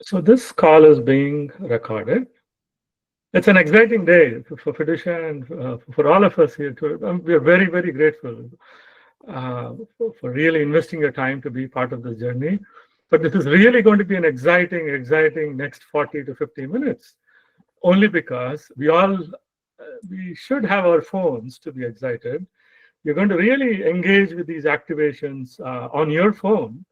So this call is being recorded. It's an exciting day for Fiducia and for all of us here. We are very, very grateful for really investing your time to be part of this journey. But this is really going to be an exciting next 40 to 50 minutes, only because we should have our phones to be excited. You're going to really engage with these activations on your phone.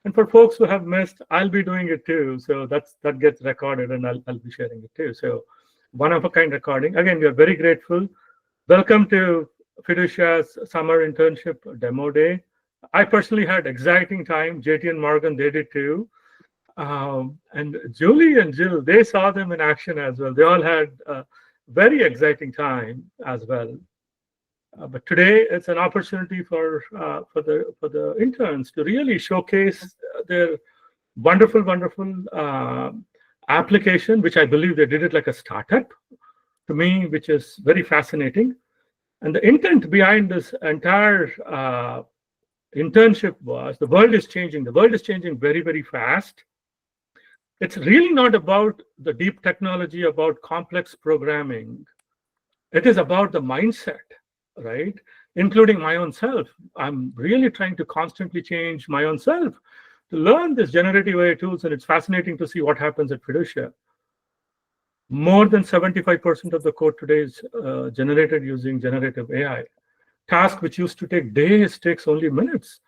And for folks who have missed, I'll be doing it too. So that gets recorded and I'll be sharing it too. So one of a kind recording. Again, we are very grateful. Welcome to Fiducia's Summer Internship Demo Day. I personally had exciting time. JT and Morgan, they did too. And Julie and Jill, they saw them in action as well. They all had a very exciting time as well. But today it's an opportunity for the interns to really showcase their wonderful application, which I believe they did it like a startup to me, which is very fascinating. And the intent behind this entire internship was the world is changing. The world is changing very, very fast. It's really not about the deep technology, about complex programming. It is about the mindset, right? Including my own self. I'm really trying to constantly change my own self to learn this generative AI tools, and it's fascinating to see what happens at Fiducia. More than 75% of the code today is generated using generative AI. Task which used to take days takes only minutes.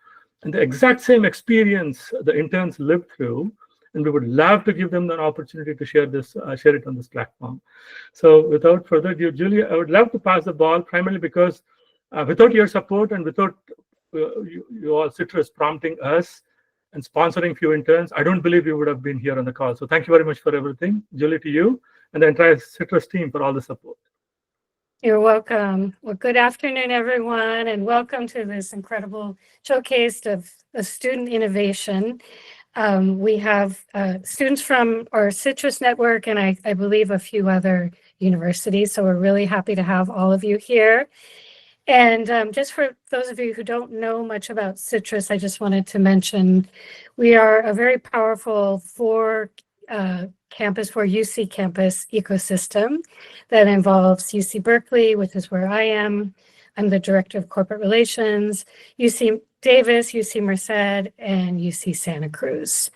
And the exact same experience the interns live through, and we would love to give them an opportunity to share it on this platform. So without further ado, Julia, I would love to pass the ball, primarily because without your support and without you all CITRIS prompting us and sponsoring few interns, I don't believe you would have been here on the call. So thank you very much for everything. Julie, to you and the entire CITRIS team for all the support. You're welcome. Well, good afternoon, everyone, and welcome to this incredible showcase of student innovation. We have students from our CITRIS network and I believe a few other universities. So we're really happy to have all of you here. And just for those of you who don't know much about CITRIS, I just wanted to mention we are a very powerful campus for UC campus ecosystem that involves UC Berkeley, which is where I am. I'm the Director of Corporate Relations, UC Davis, UC Merced, and UC Santa Cruz.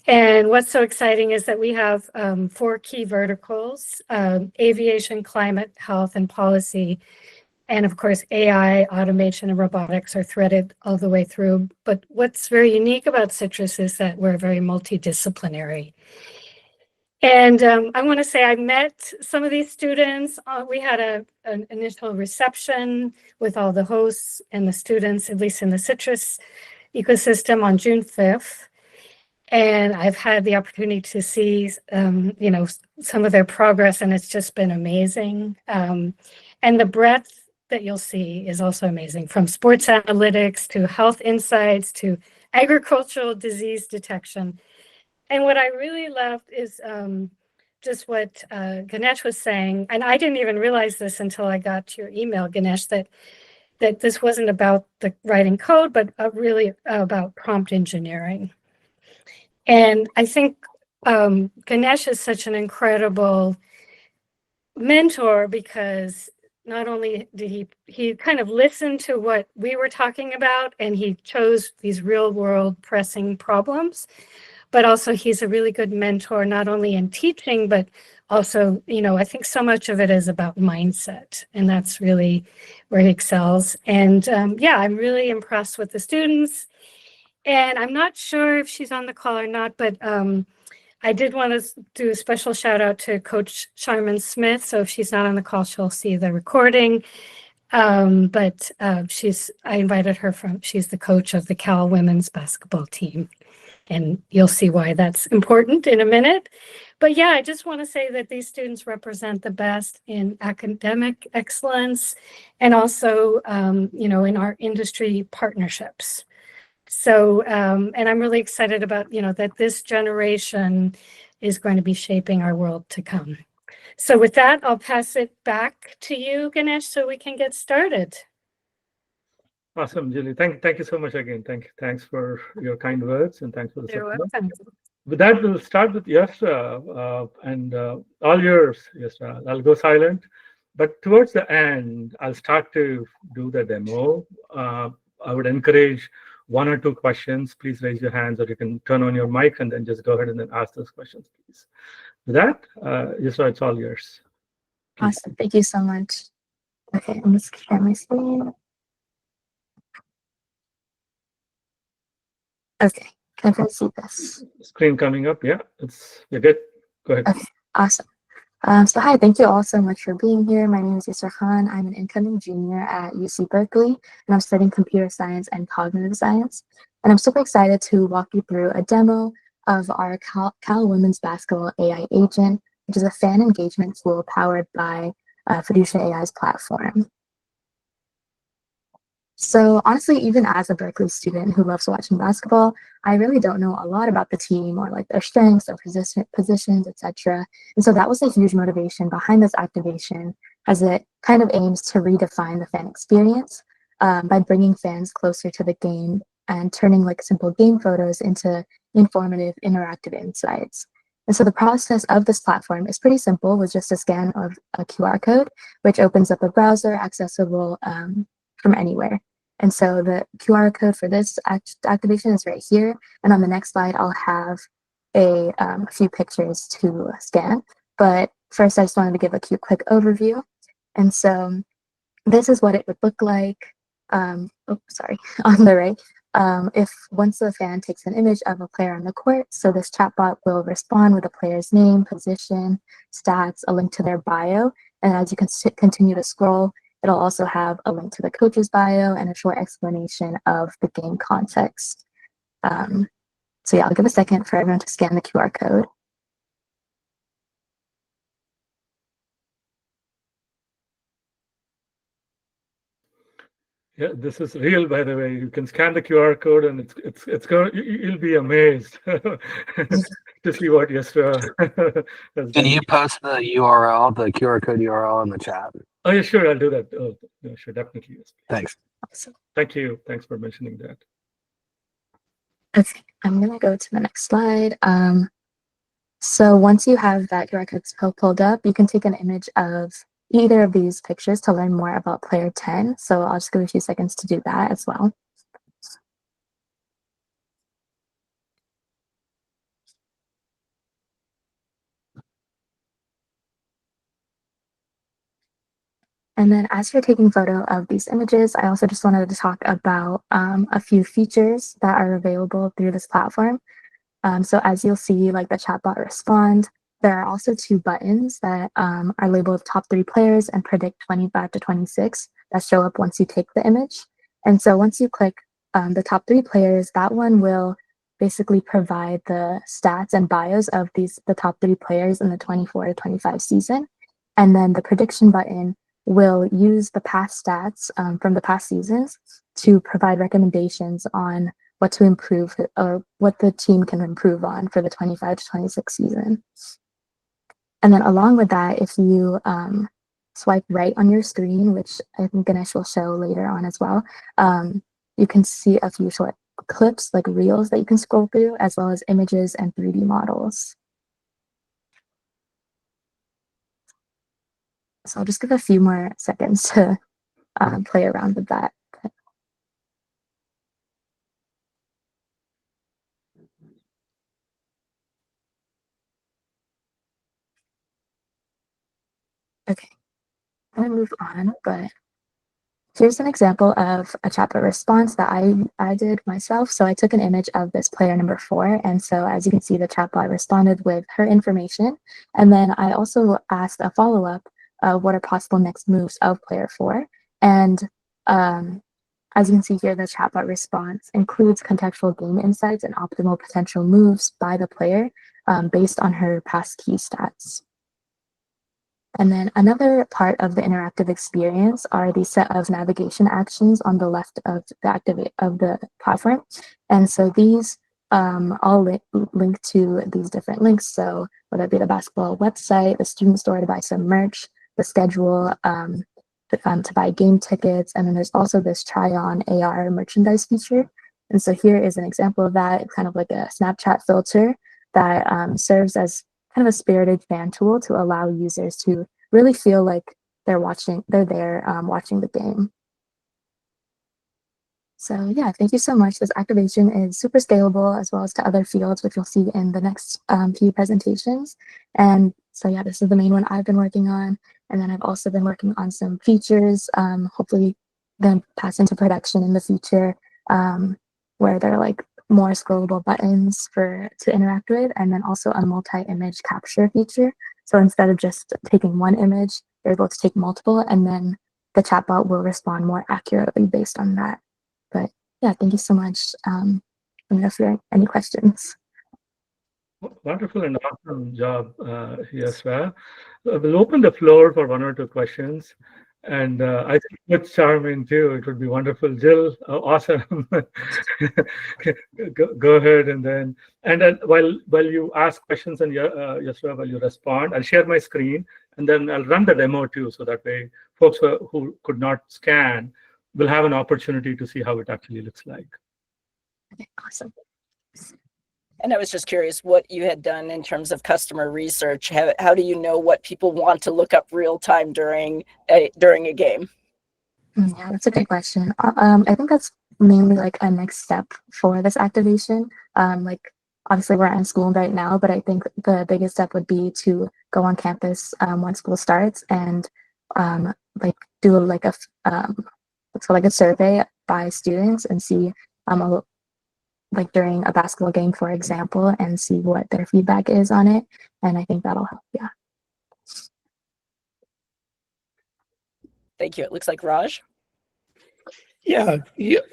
And what's so exciting is that we have 4 key verticals: aviation, climate, health, and policy. And of course, AI, automation, and robotics are threaded all the way through. But what's very unique about CITRIS is that we're very multidisciplinary. And I want to say I met some of these students. We had an initial reception with all the hosts and the students, at least in the CITRIS ecosystem, on June 5th. And I've had the opportunity to see, some of their progress, and it's just been amazing. And the breadth that you'll see is also amazing, from sports analytics to health insights to agricultural disease detection. And what I really loved is just what Ganesh was saying, and I didn't even realize this until I got your email, Ganesh, that this wasn't about the writing code, but really about prompt engineering. And I think Ganesh is such an incredible mentor because not only did he kind of listened to what we were talking about, and he chose these real world pressing problems, but also he's a really good mentor, not only in teaching, but also, I think so much of it is about mindset, and that's really where he excels. And I'm really impressed with the students. And I'm not sure if she's on the call or not, but I did want to do a special shout out to Coach Charmin Smith. So if she's not on the call, she'll see the recording. But I invited her she's the coach of the Cal women's basketball team. And you'll see why that's important in a minute. But yeah, I just want to say that these students represent the best in academic excellence and also, in our industry partnerships. So, and I'm really excited about, that this generation is going to be shaping our world to come. So with that, I'll pass it back to you, Ganesh, so we can get started. Awesome, Julie. Thank you so much again. Thanks for your kind words and thanks for the support. With that, we'll start with Yasra, and all yours, Yasra. I'll go silent, but towards the end, I'll start to do the demo. I would encourage 1 or 2 questions. Please raise your hands, or you can turn on your mic and then just go ahead and then ask those questions, please. With that, Yasra, it's all yours. Please. Awesome. Thank you so much. Okay, I'm just share my screen. Okay, can everyone see this? Screen coming up. Yeah, you're good. Go ahead. Okay, awesome. So hi, thank you all so much for being here. My name is Yusra Khan. I'm an incoming junior at UC Berkeley, and I'm studying computer science and cognitive science. And I'm super excited to walk you through a demo of our Cal Women's Basketball AI agent, which is a fan engagement tool powered by Fiducia AI's platform. So honestly, even as a Berkeley student who loves watching basketball, I really don't know a lot about the team or like their strengths or positions, etc. And so that was a huge motivation behind this activation, as it kind of aims to redefine the fan experience by bringing fans closer to the game and turning like simple game photos into informative, interactive insights. And so the process of this platform is pretty simple, with just a scan of a QR code, which opens up a browser accessible from anywhere. And so the QR code for this activation is right here. And on the next slide, I'll have a few pictures to scan. But first, I just wanted to give a quick overview. And so this is what it would look like. On the right. If once the fan takes an image of a player on the court, so this chatbot will respond with a player's name, position, stats, a link to their bio. And as you can continue to scroll, it'll also have a link to the coach's bio and a short explanation of the game context. So yeah, I'll give a second for everyone to scan the QR code. Yeah, this is real, by the way. You can scan the QR code, and it's going. You'll be amazed to see what Yasra has Can done. you post the URL, the QR code URL in the chat? Oh yeah, sure, I'll do that. Oh, yeah, sure, definitely. Yes. Thanks. Awesome. Thank you. Thanks for mentioning that. Okay, I'm gonna go to the next slide. So once you have that QR code pulled up, you can take an image of either of these pictures to learn more about player 10. So I'll just give a few seconds to do that as well. And then as you're taking photo of these images, I also just wanted to talk about a few features that are available through this platform. So as you'll see, like the chatbot respond, there are also 2 buttons that are labeled top 3 players and predict 25 to 26 that show up once you take the image. And so once you click the top 3 players, that one will basically provide the stats and bios of the top 3 players in the 24 to 25 season. And then the prediction button will use the past stats from the past seasons to provide recommendations on what to improve or what the team can improve on for the 25 to 26 season. And then along with that, if you swipe right on your screen, which I think Ganesh will show later on as well, you can see a few short clips, like reels that you can scroll through, as well as images and 3D models. So I'll just give a few more seconds to play around with that. Okay, I'm gonna move on, but here's an example of a chatbot response that I did myself. So I took an image of this player number 4. And so as you can see, the chatbot responded with her information. And then I also asked a follow-up of what are possible next moves of player 4. And as you can see here, the chatbot response includes contextual game insights and optimal potential moves by the player based on her past key stats. And then another part of the interactive experience are the set of navigation actions on the left of the platform. And so these all link to these different links. So whether it be the basketball website, the student store to buy some merch, the schedule to buy game tickets. And then there's also this try on AR merchandise feature. And so here is an example of that. It's kind of like a Snapchat filter that serves as kind of a spirited fan tool to allow users to really feel like they're there watching the game. So yeah, thank you so much. This activation is super scalable as well as to other fields, which you'll see in the next few presentations. And so yeah, this is the main one I've been working on. And then I've also been working on some features, hopefully then pass into production in the future, where they're like more scrollable buttons to interact with, and then also a multi-image capture feature. So instead of just taking one image, they're able to take multiple, and then the chatbot will respond more accurately based on that. But yeah, thank you so much. Let me know if there are any questions. Wonderful and awesome job, Yasva. We'll open the floor for one or two questions. And I think with Charmin too, it would be wonderful. Jill, awesome. Go ahead and then while you ask questions and Yasva, while you respond, I'll share my screen and then I'll run the demo too, so that way folks who could not scan will have an opportunity to see how it actually looks like. Okay, awesome. And I was just curious what you had done in terms of customer research. How do you know what people want to look up real time during a game? Yeah, that's a good question. I think that's mainly like a next step for this activation. Like obviously we're in school right now, but I think the biggest step would be to go on campus once school starts and like do like a survey by students and see like during a basketball game, for example, and see what their feedback is on it. And I think that'll help. Yeah. Thank you. It looks like Raj. Yeah.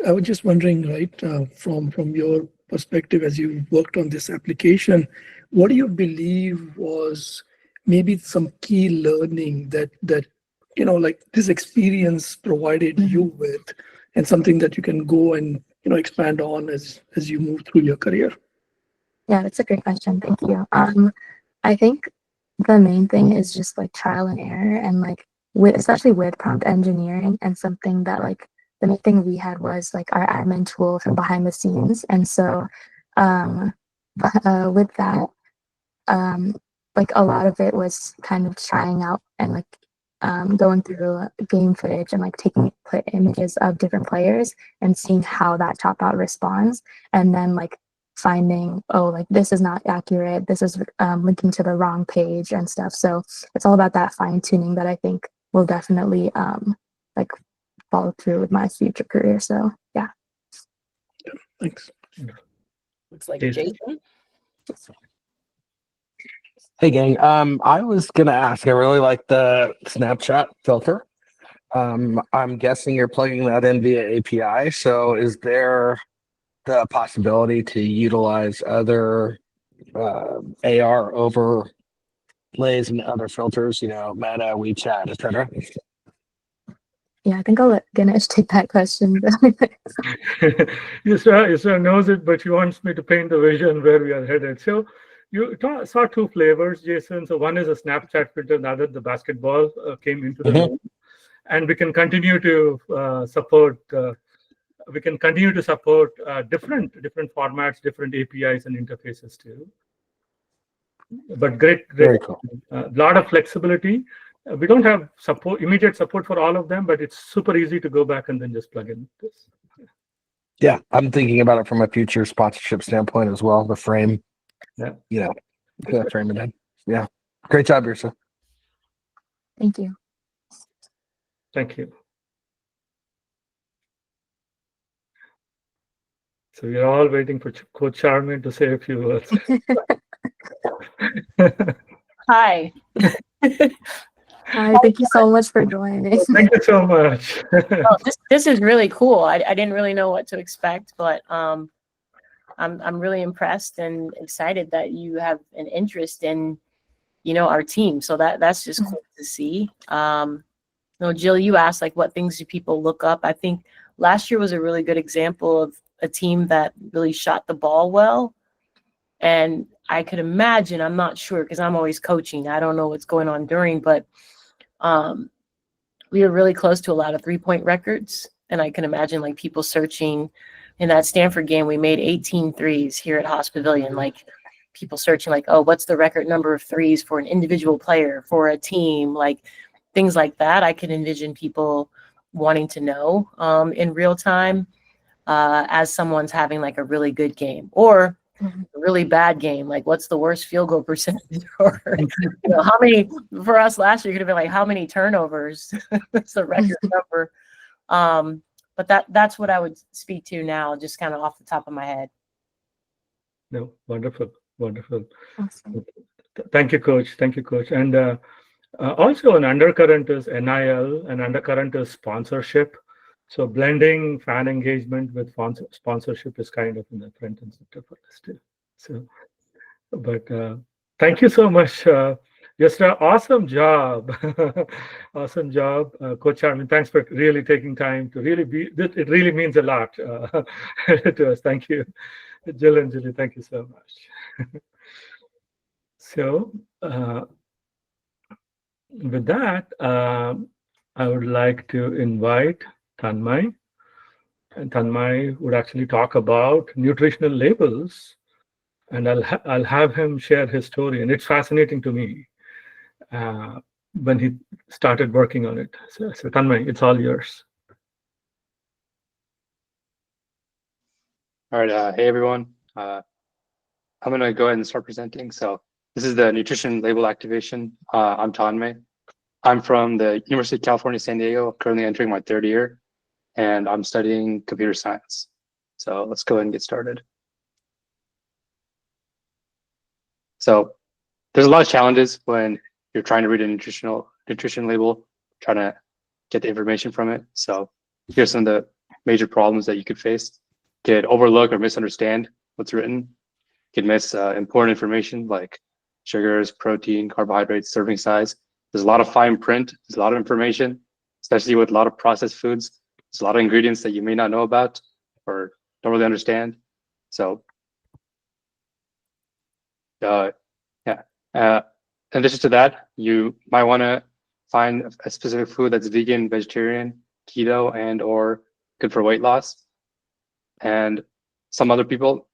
I was just wondering, right, from your perspective, as you worked on this application, what do you believe was maybe some key learning that like this experience provided you with, and something that you can go and expand on as you move through your career? Yeah, that's a great question. Thank you. I think the main thing is just like trial and error, and like especially with prompt engineering, and something that like the main thing we had was like our admin tool from behind the scenes. And so with that, like a lot of it was kind of trying out and like going through game footage and like taking images of different players and seeing how that chatbot responds, and then like finding, oh, like this is not accurate, this is linking to the wrong page and stuff. So it's all about that fine tuning that I think will definitely like follow through with my future career. So yeah. Thanks. Looks like Jason. Hey gang, I was gonna ask, I really like the Snapchat filter. I'm guessing you're plugging that in via API. So is there the possibility to utilize other AR overlays and other filters, Meta, WeChat, etc.? Yeah, I think I'll let Ganesh take that question. Yusra knows it, but she wants me to paint the vision where we are headed. So you saw two flavors, Jason. So one is a Snapchat filter, the other the basketball came into the room, and we can continue to support. We can continue to support different formats, different APIs and interfaces too. But great, Very cool. Lot of flexibility. We don't have immediate support for all of them, but it's super easy to go back and then just plug in this. Yeah, I'm thinking about it from a future sponsorship standpoint as well. The frame. Yeah. Frame it in. Yeah. Great job, Ursa. Thank you. Thank you. So we're all waiting for Coach Charmin to say a few words. Hi. Hi, thank you so much for joining. Thank you so much. Well, this is really cool. I didn't really know what to expect, but I'm really impressed and excited that you have an interest in, our team. So that's just cool to see. Jill, you asked like what things do people look up? I think last year was a really good example of a team that really shot the ball well. And I could imagine, I'm not sure because I'm always coaching. I don't know what's going on during, but we were really close to a lot of 3-point records. And I can imagine like people searching in that Stanford game, we made 18 threes here at Haas Pavilion. Like people searching like, oh, what's the record number of threes for an individual player, for a team, like things like that. I can envision people wanting to know in real time as someone's having like a really good game or a really bad game. Like, what's the worst field goal percentage? Or how many, for us last year, could have been like, how many turnovers? That's the record number. But that's what I would speak to now, just kind of off the top of my head. No, wonderful, wonderful. Awesome. Thank you, Coach. Thank you, Coach. And also an undercurrent is NIL, an undercurrent is sponsorship. So blending fan engagement with sponsorship is kind of in the front and center for us too. So, but thank you so much. Just an awesome job. Awesome job, Coach Charmin. Thanks for really taking time to really be, it really means a lot to us. Thank you. Jill and Julie, thank you so much. So with that, I would like to invite Tanmay. And Tanmay would actually talk about nutritional labels, and I'll have him share his story. And it's fascinating to me when he started working on it. So Tanmay, it's all yours. All right, hey everyone. I'm gonna go ahead and start presenting. So this is the nutrition label activation. I'm Tanmay. I'm from the University of California, San Diego, currently entering my 3rd year, and I'm studying computer science. So let's go ahead and get started. So there's a lot of challenges when you're trying to read a nutrition label, trying to get the information from it. So here's some of the major problems that you could face. You could overlook or misunderstand what's written. You could miss important information like sugars, protein, carbohydrates, serving size. There's a lot of fine print. There's a lot of information, especially with a lot of processed foods. There's a lot of ingredients that you may not know about or don't really understand. So in addition to that, you might want to find a specific food that's vegan, vegetarian, keto, and or good for weight loss. And some people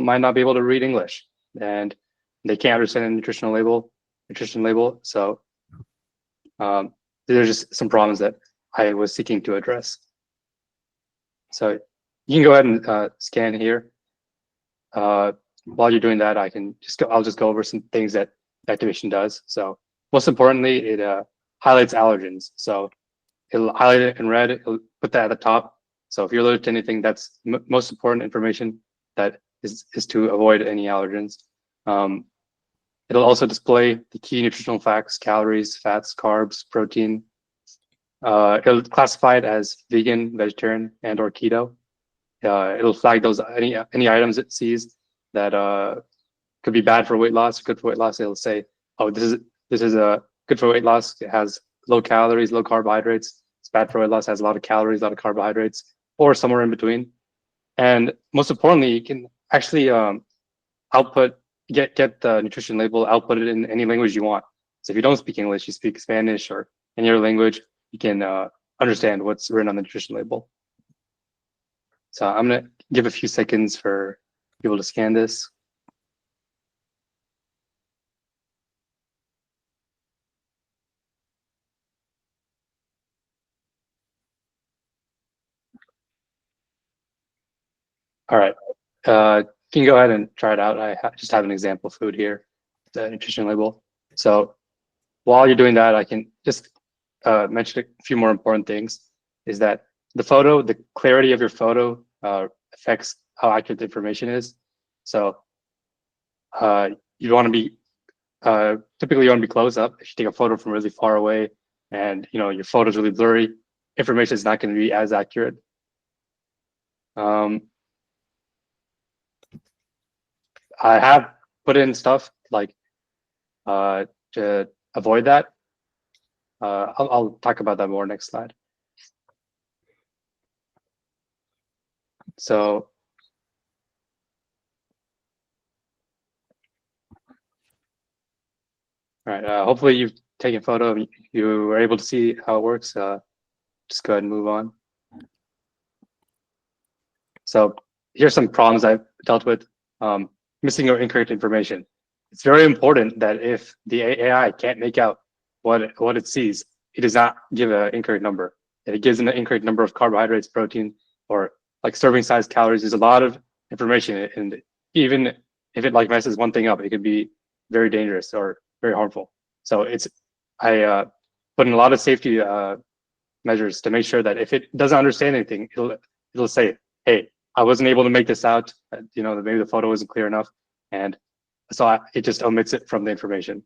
might not be able to read English and they can't understand a nutrition label. So there's just some problems that I was seeking to address. So you can go ahead and scan here. While you're doing that, I'll just go over some things that activation does. So most importantly, it highlights allergens. So it'll highlight it in red. It'll put that at the top. So if you're allergic to anything, that's most important information that is to avoid any allergens. It'll also display the key nutritional facts: calories, fats, carbs, protein. It'll classify it as vegan, vegetarian, and or keto. It'll flag those any items it sees that could be bad for weight loss, good for weight loss. It'll say, oh, this is a good for weight loss. It has low calories, low carbohydrates. It's bad for weight loss, has a lot of calories, a lot of carbohydrates, or somewhere in between. And most importantly, you can actually get the nutrition label, output it in any language you want. So if you don't speak English, you speak Spanish or any other language, you can understand what's written on the nutrition label. So I'm gonna give a few seconds for people to scan this. All right, you can go ahead and try it out. I just have an example food here, the nutrition label. So while you're doing that, I can just mention a few more important things. Is that the clarity of your photo affects how accurate the information is. So you want to be, typically you want to be close up. If you take a photo from really far away and your photo is really blurry, information is not going to be as accurate. I have put in stuff like to avoid that. I'll talk about that more next slide. So all right, hopefully you've taken a photo and you were able to see how it works. Just go ahead and move on. So here's some problems I've dealt with. missing or incorrect information. It's very important that if the AI can't make out what it sees, it does not give an incorrect number. If it gives an incorrect number of carbohydrates, protein, or like serving size calories, there's a lot of information, and even if it like messes one thing up, it could be very dangerous or very harmful. So I put in a lot of safety measures to make sure that if it doesn't understand anything, it'll say, hey, I wasn't able to make this out, maybe the photo wasn't clear enough, and so it just omits it from the information.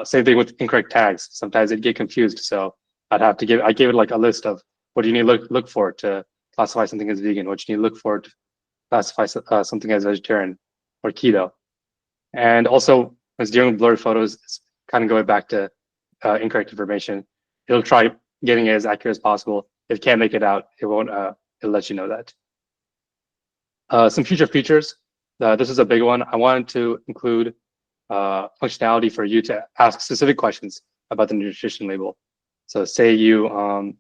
Same thing with incorrect tags. Sometimes it get confused, so I gave it like a list of what you need to look for to classify something as vegan, what you need to look for to classify something as vegetarian or keto. And also, as dealing with blurry photos, it's kind of going back to incorrect information. It'll try getting it as accurate as possible. If it can't make it out, it won't. It'll let you know that. Some future features. This is a big one. I wanted to include functionality for you to ask specific questions about the nutrition label. So say you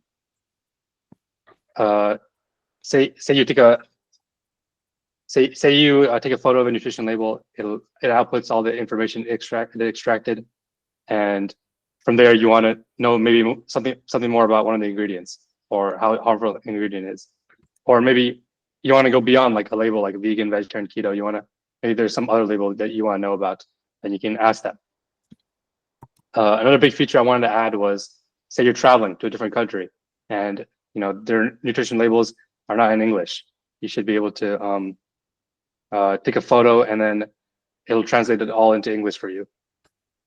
say you take a photo of a nutrition label. It outputs all the information extracted, and from there you want to know maybe something more about one of the ingredients or how harmful the ingredient is, or maybe you want to go beyond like a label like vegan, vegetarian, keto. Maybe there's some other label that you want to know about, and you can ask them. Another big feature I wanted to add was, say you're traveling to a different country and their nutrition labels are not in English. You should be able to take a photo and then it'll translate it all into English for you.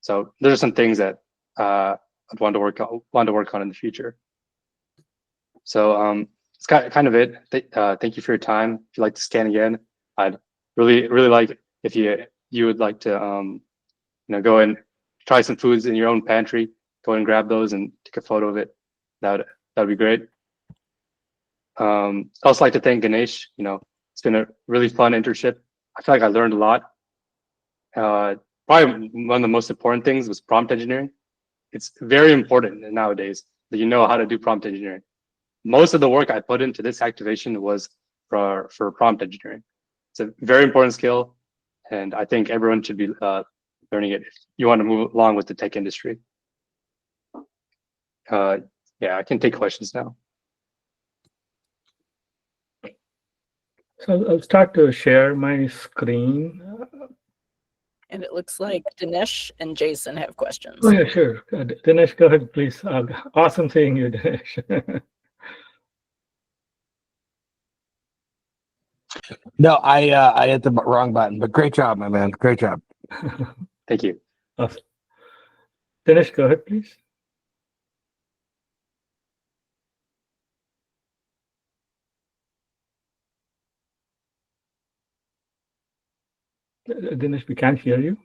So those are some things that I'd want to work on in the future. So it's kind of it. Thank you for your time. If you'd like to scan again, I'd really like if you would like to go and try some foods in your own pantry. Go and grab those and take a photo of it. That'd be great. I'd also like to thank Ganesh. It's been a really fun internship. I feel like I learned a lot. Probably one of the most important things was prompt engineering. It's very important nowadays that you know how to do prompt engineering. Most of the work I put into this activation was for prompt engineering. It's a very important skill, and I think everyone should be learning it if you want to move along with the tech industry. Yeah, I can take questions now. So I'll start to share my screen. And it looks like Dinesh and Jason have questions. Oh yeah, sure. Dinesh, go ahead, please. Awesome seeing you, Dinesh. No, I hit the wrong button, but great job, my man. Great job. Thank you. Awesome. Dinesh, go ahead, please. Dinesh, we can't hear you.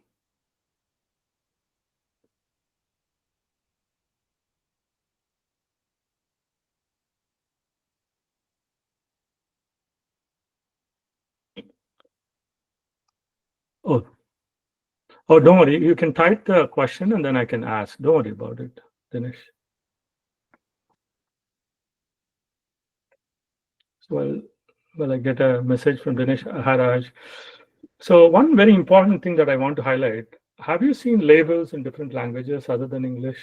Oh, don't worry. You can type the question and then I can ask. Don't worry about it, Dinesh. So well, I get a message from Dinesh Haraj. So one very important thing that I want to highlight, have you seen labels in different languages other than English?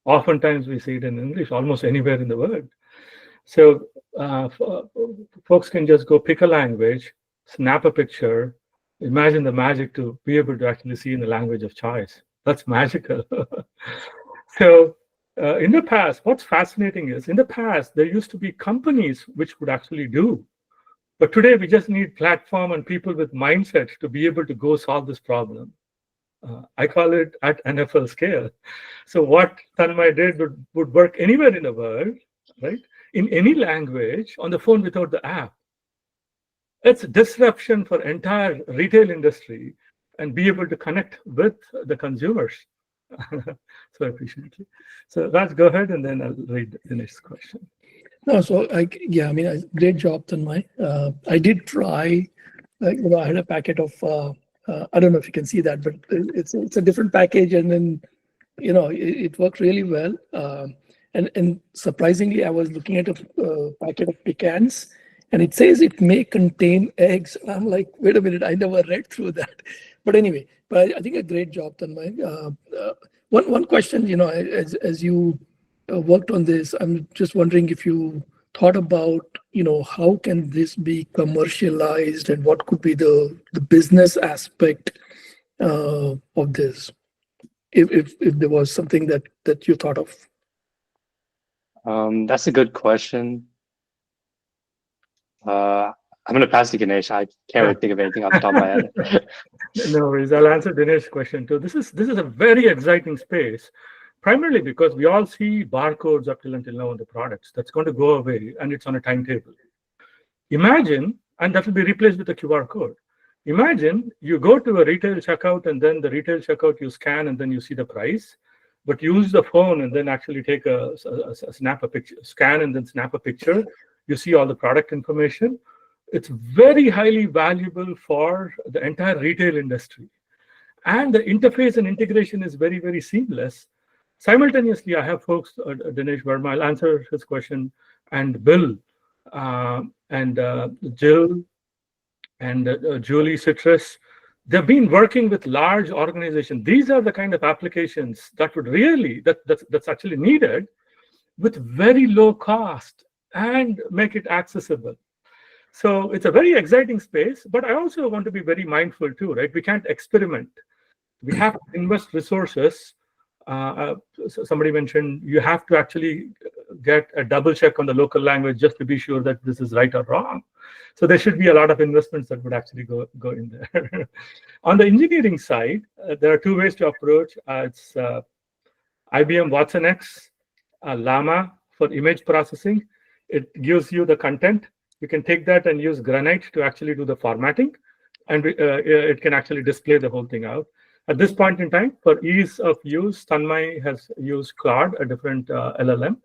Oftentimes we see it in English, almost anywhere in the world. So folks can just go pick a language, snap a picture, imagine the magic to be able to actually see in the language of choice. That's magical. So in the past, what's fascinating is in the past, there used to be companies which would actually do. But today, we just need platform and people with mindset to be able to go solve this problem. I call it at NFL scale. So what Tanmay did would work anywhere in the world, right? In any language, on the phone without the app. It's disruption for entire retail industry and be able to connect with the consumers so efficiently. So Raj, go ahead and then I'll read the next question. No, so great job, Tanmay. I did try, I had a packet of, I don't know if you can see that, but it's a different package, and then, it worked really well. And surprisingly, I was looking at a packet of pecans, and it says it may contain eggs. And I'm like, wait a minute, I never read through that. But anyway, but I think a great job, Tanmay. One question, as you worked on this, I'm just wondering if you thought about, how can this be commercialized and what could be the business aspect of this, if there was something that you thought of. That's a good question. I'm going to pass to Ganesh. I can't really think of anything off the top of my head. No worries. I'll answer Dinesh's question too. This is a very exciting space, primarily because we all see barcodes up till until now on the products. That's going to go away, and it's on a timetable. Imagine, and that will be replaced with a QR code. Imagine you go to a retail checkout, and then the retail checkout you scan, and then you see the price, but use the phone and then actually take a snap a picture, scan and then snap a picture. You see all the product information. It's very highly valuable for the entire retail industry. And the interface and integration is very, very seamless. Simultaneously, I have folks, Dinesh Verma, I'll answer his question, and Bill, and Jill, and Julie CITRIS. They've been working with large organizations. These are the kind of applications that would really, that's actually needed with very low cost and make it accessible. So it's a very exciting space, but I also want to be very mindful too, right? We can't experiment. We have to invest resources. Somebody mentioned you have to actually get a double check on the local language just to be sure that this is right or wrong. So there should be a lot of investments that would actually go in there. On the engineering side, there are two ways to approach. It's IBM Watson X, Llama for image processing. It gives you the content. You can take that and use Granite to actually do the formatting, and it can actually display the whole thing out. At this point in time, for ease of use, Tanmay has used Claude, a different LLM.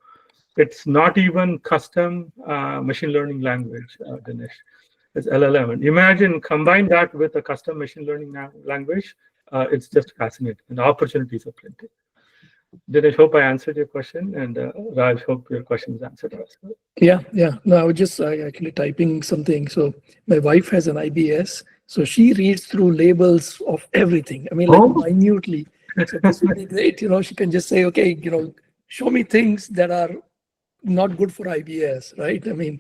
It's not even custom machine learning language, Dinesh. It's LLM. And imagine combine that with a custom machine learning language. It's just fascinating, and the opportunities are plenty. Dinesh, hope I answered your question, and Raj, hope your question is answered as well. Yeah. No, I was just actually typing something. So my wife has an IBS, so she reads through labels of everything. I mean, like minutely. So this would be great. She can just say, okay, show me things that are not good for IBS, right? I mean,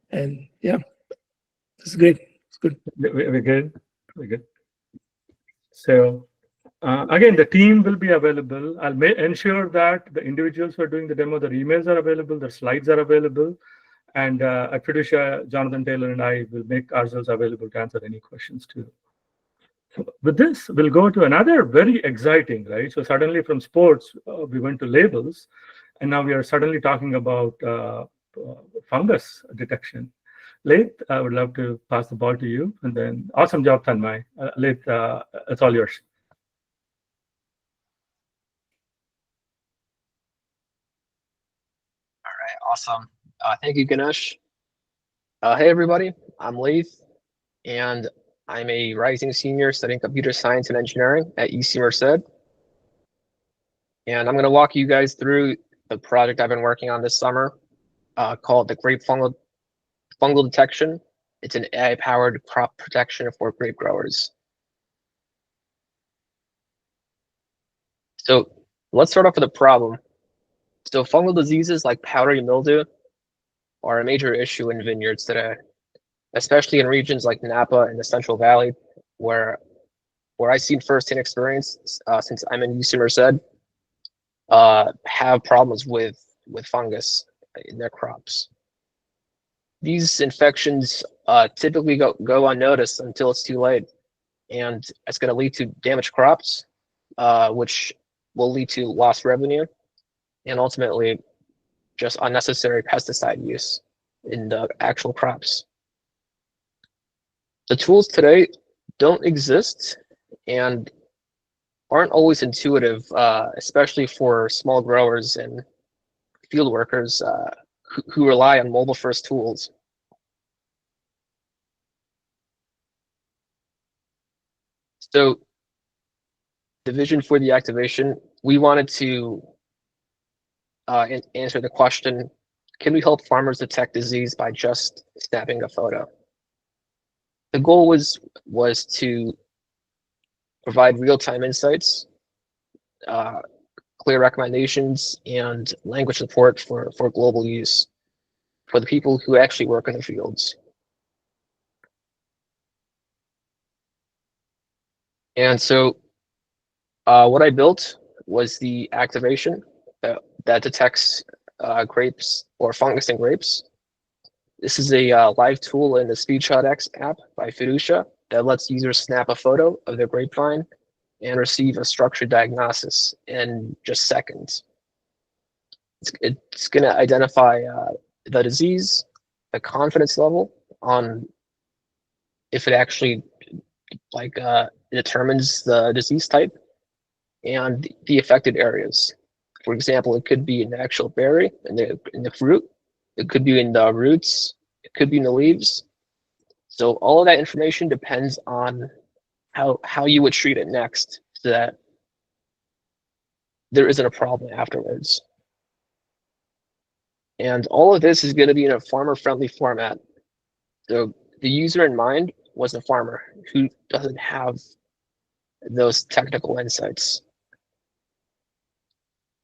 and yeah, this is great. It's good. We're good. We're good. So. Again, the team will be available. I'll ensure that the individuals who are doing the demo, their emails are available, their slides are available, and at Fiducia, Jonathan Taylor and I will make ourselves available to answer any questions too. So with this, we'll go to another very exciting, right? So suddenly from sports, we went to labels, and now we are suddenly talking about fungus detection. Laith, I would love to pass the ball to you, and then awesome job, Tanmay. Laith, it's all yours. Awesome. Thank you, Ganesh. Hey, everybody. I'm Leith, and I'm a rising senior studying computer science and engineering at UC Merced. And I'm going to walk you guys through the project I've been working on this summer called the Grape Fungal Detection. It's an AI-powered crop protection for grape growers. So let's start off with a problem. So fungal diseases like powdery mildew are a major issue in vineyards today, especially in regions like Napa and the Central Valley, where I've seen firsthand experience since I'm in UC Merced, have problems with fungus in their crops. These infections typically go unnoticed until it's too late, and it's going to lead to damaged crops, which will lead to lost revenue, and ultimately just unnecessary pesticide use in the actual crops. The tools today don't exist and aren't always intuitive, especially for small growers and field workers who rely on mobile-first tools. So the vision for the activation, we wanted to answer the question, can we help farmers detect disease by just snapping a photo? The goal was to provide real-time insights, clear recommendations, and language support for global use for the people who actually work in the fields. And so what I built was the activation that detects grapes or fungus in grapes. This is a live tool in the SpeedShotX app by Fiducia that lets users snap a photo of their grapevine and receive a structured diagnosis in just seconds. It's going to identify the disease, the confidence level on if it actually determines the disease type, and the affected areas. For example, it could be in the actual berry, in the fruit. It could be in the roots. It could be in the leaves. So all of that information depends on how you would treat it next, so that there isn't a problem afterwards. And all of this is going to be in a farmer-friendly format. So the user in mind was a farmer who doesn't have those technical insights.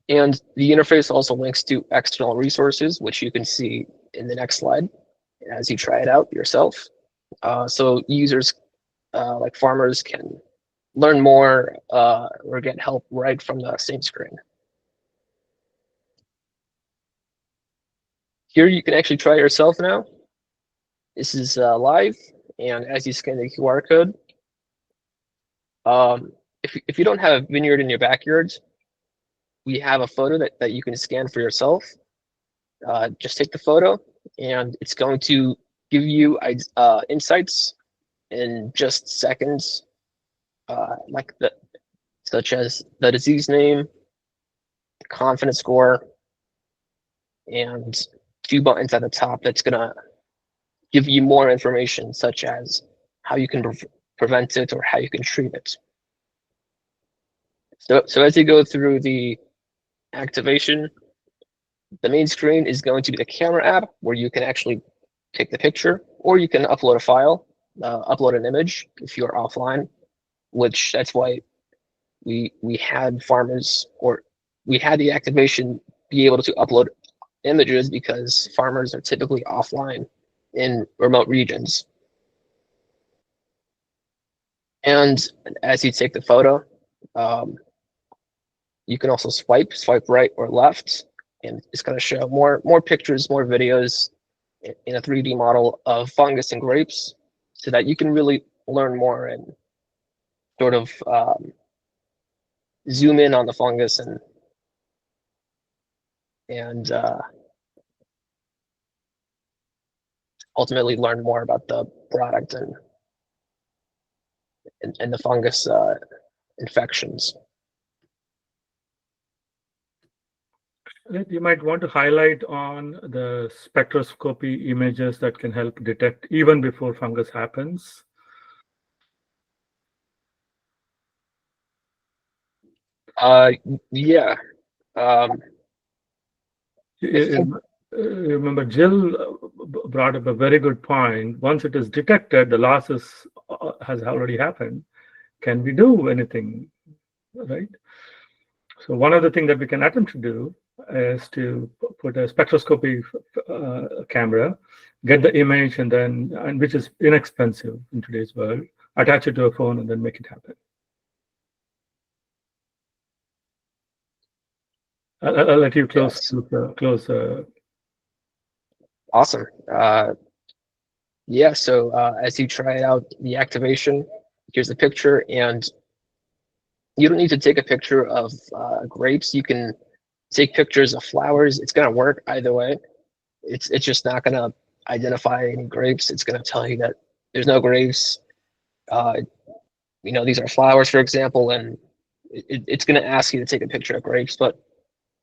And the interface also links to external resources, which you can see in the next slide as you try it out yourself. So users like farmers can learn more or get help right from the same screen. Here you can actually try it yourself now. This is live, and as you scan the QR code, if you don't have a vineyard in your backyard, we have a photo that you can scan for yourself. Just take the photo, and it's going to give you insights in just seconds, such as the disease name, the confidence score, and 2 buttons at the top that's going to give you more information, such as how you can prevent it or how you can treat it. So as you go through the activation, the main screen is going to be the camera app, where you can actually take the picture, or you can upload a file, upload an image if you're offline, which that's why we had farmers, or we had the activation be able to upload images, because farmers are typically offline in remote regions. And as you take the photo, you can also swipe right or left, and it's going to show more pictures, more videos in a 3D model of fungus and grapes, so that you can really learn more and sort of zoom in on the fungus and ultimately learn more about the product and the fungus infections. You might want to highlight on the spectroscopy images that can help detect even before fungus happens. Yeah. Remember, Jill brought up a very good point. Once it is detected, the loss has already happened. Can we do anything, right? So one of the things that we can attempt to do is to put a spectroscopy camera, get the image, and which is inexpensive in today's world, attach it to a phone, and then make it happen. I'll let you close. Yes. Awesome. Yeah, so as you try out the activation, here's the picture, and you don't need to take a picture of grapes. You can take pictures of flowers. It's going to work either way. It's just not going to identify any grapes. It's going to tell you that there's no grapes. These are flowers, for example, and it's going to ask you to take a picture of grapes, but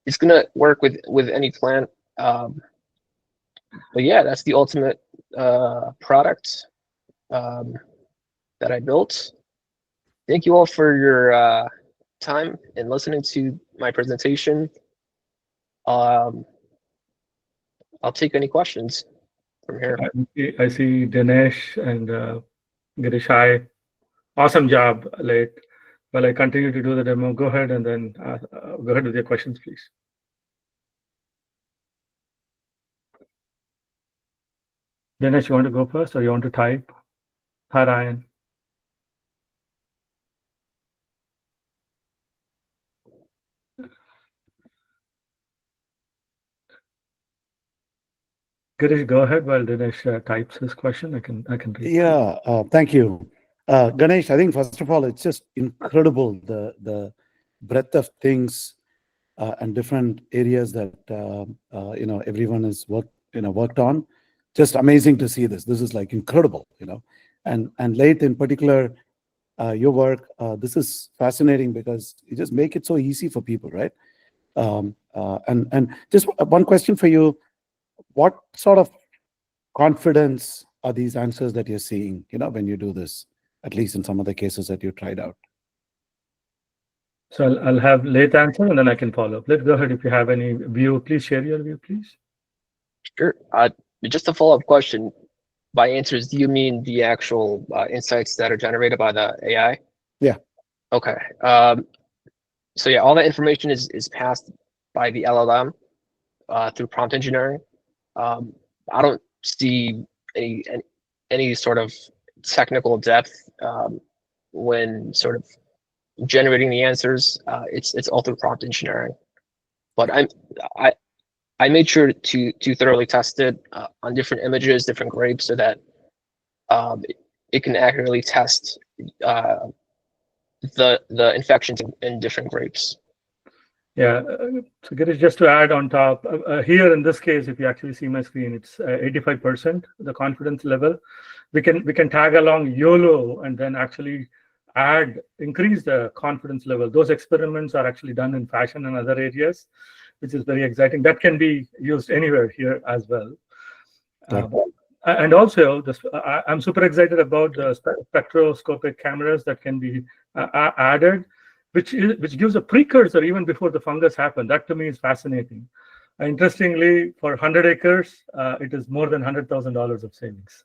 it's going to work with any plant. But yeah, that's the ultimate product that I built. Thank you all for your time and listening to my presentation. I'll take any questions from here. I see Dinesh and Girish. Hi. Awesome job, Late. While I continue to do the demo, go ahead and then go ahead with your questions, please. Dinesh, you want to go first or you want to type? Hi, Ryan. Girish, go ahead while Dinesh types his question. I can read. Yeah, thank you. Ganesh, I think first of all, it's just incredible the breadth of things and different areas that everyone has worked on. Just amazing to see this. This is like incredible, and Late in particular, your work. This is fascinating because you just make it so easy for people, right? And just one question for you: what sort of confidence are these answers that you're seeing, when you do this, at least in some of the cases that you tried out? So I'll have Late answer and then I can follow up. Let's go ahead. If you have any view, please share your view, please. Sure. Just a follow-up question. By answers, do you mean the actual insights that are generated by the AI? Yeah. Okay. So yeah, all that information is passed by the LLM through prompt engineering. I don't see any sort of technical depth when sort of generating the answers. It's all through prompt engineering. But I made sure to thoroughly test it on different images, different grapes, so that it can accurately test the infections in different grapes. Yeah, so Girish, just to add on top, here in this case, if you actually see my screen, it's 85%, the confidence level. We can tag along YOLO and then actually increase the confidence level. Those experiments are actually done in fashion and other areas, which is very exciting. That can be used anywhere here as well. And also, I'm super excited about the spectroscopic cameras that can be added, which gives a precursor even before the fungus happened. That to me is fascinating. Interestingly, for 100 acres, it is more than $100,000 of savings.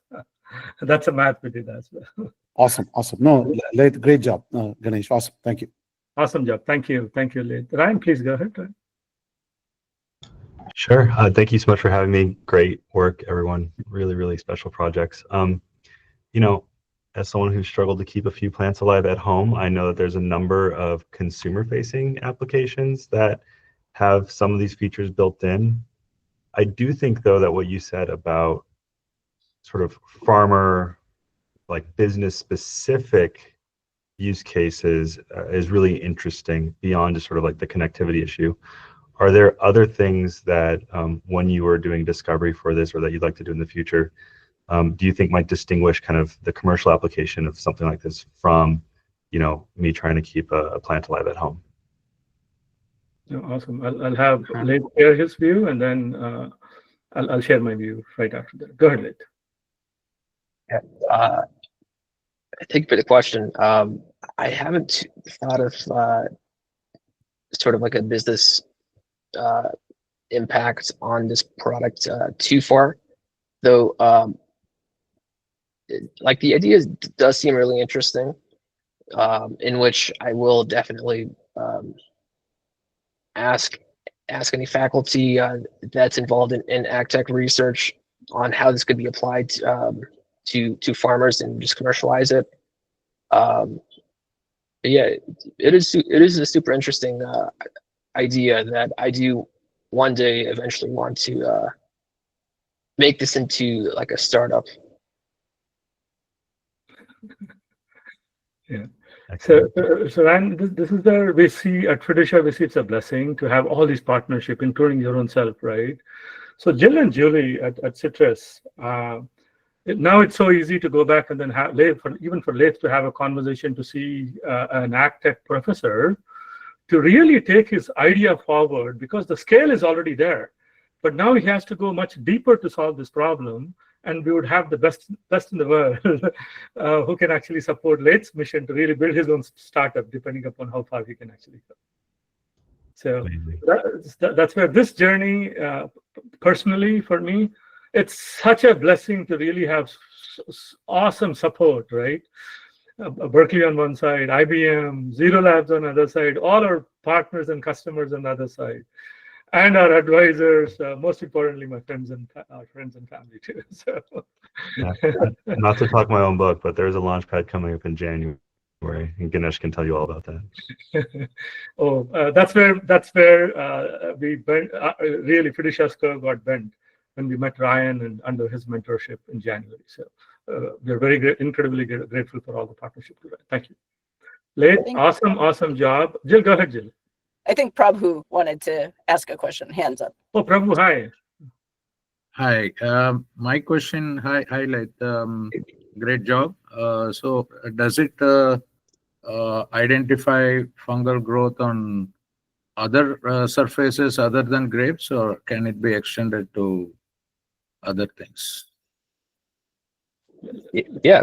That's a math we did as well. Awesome. No, Late, great job, Ganesh. Awesome. Thank you. Awesome job. Thank you, Late. Ryan, please go ahead. Ryan. Sure. Thank you so much for having me. Great work, everyone. Really, really special projects. As someone who's struggled to keep a few plants alive at home, I know that there's a number of consumer-facing applications that have some of these features built in. I do think, though, that what you said about sort of farmer, like business-specific use cases is really interesting beyond just sort of like the connectivity issue. Are there other things that when you were doing discovery for this or that you'd like to do in the future, do you think might distinguish kind of the commercial application of something like this from, me trying to keep a plant alive at home? Awesome. I'll have Late share his view, and then I'll share my view right after that. Go ahead, Late. Yeah. Thank you for the question. I haven't thought of sort of like a business impact on this product too far, though. Like the idea does seem really interesting, in which I will definitely ask any faculty that's involved in ag tech research on how this could be applied to farmers and just commercialize it. But yeah, it is a super interesting idea that I do one day eventually want to make this into like a startup. Yeah. So Ryan, this is where we see at Fiducia, we see it's a blessing to have all these partnerships, including your own self, right? So Jill and Julie at CITRIS, now it's so easy to go back and then have even for Late to have a conversation to see an ag tech professor to really take his idea forward, because the scale is already there. But now he has to go much deeper to solve this problem, and we would have the best in the world who can actually support Late's mission to really build his own startup, depending upon how far he can actually go. So Amazing. that's where this journey, personally for me, it's such a blessing to really have awesome support, right? Berkeley on one side, IBM, Zero Labs on the other side, all our partners and customers on the other side, and our advisors. Most importantly, my friends and our friends and family too. So, Yeah. Not to talk my own book, but there's a launchpad coming up in January, and Ganesh can tell you all about that. oh, that's where we bent, really Fiducia got bent when we met Ryan and under his mentorship in January. So we're very incredibly grateful for all the partnership. Thank you. Late, awesome job. Jill, go ahead, Jill. I think Prabhu wanted to ask a question. Hands up. Oh, Prabhu, hi. Hi. My question, hi, Late. Great job. So does it identify fungal growth on other surfaces other than grapes, or can it be extended to other things? Yeah,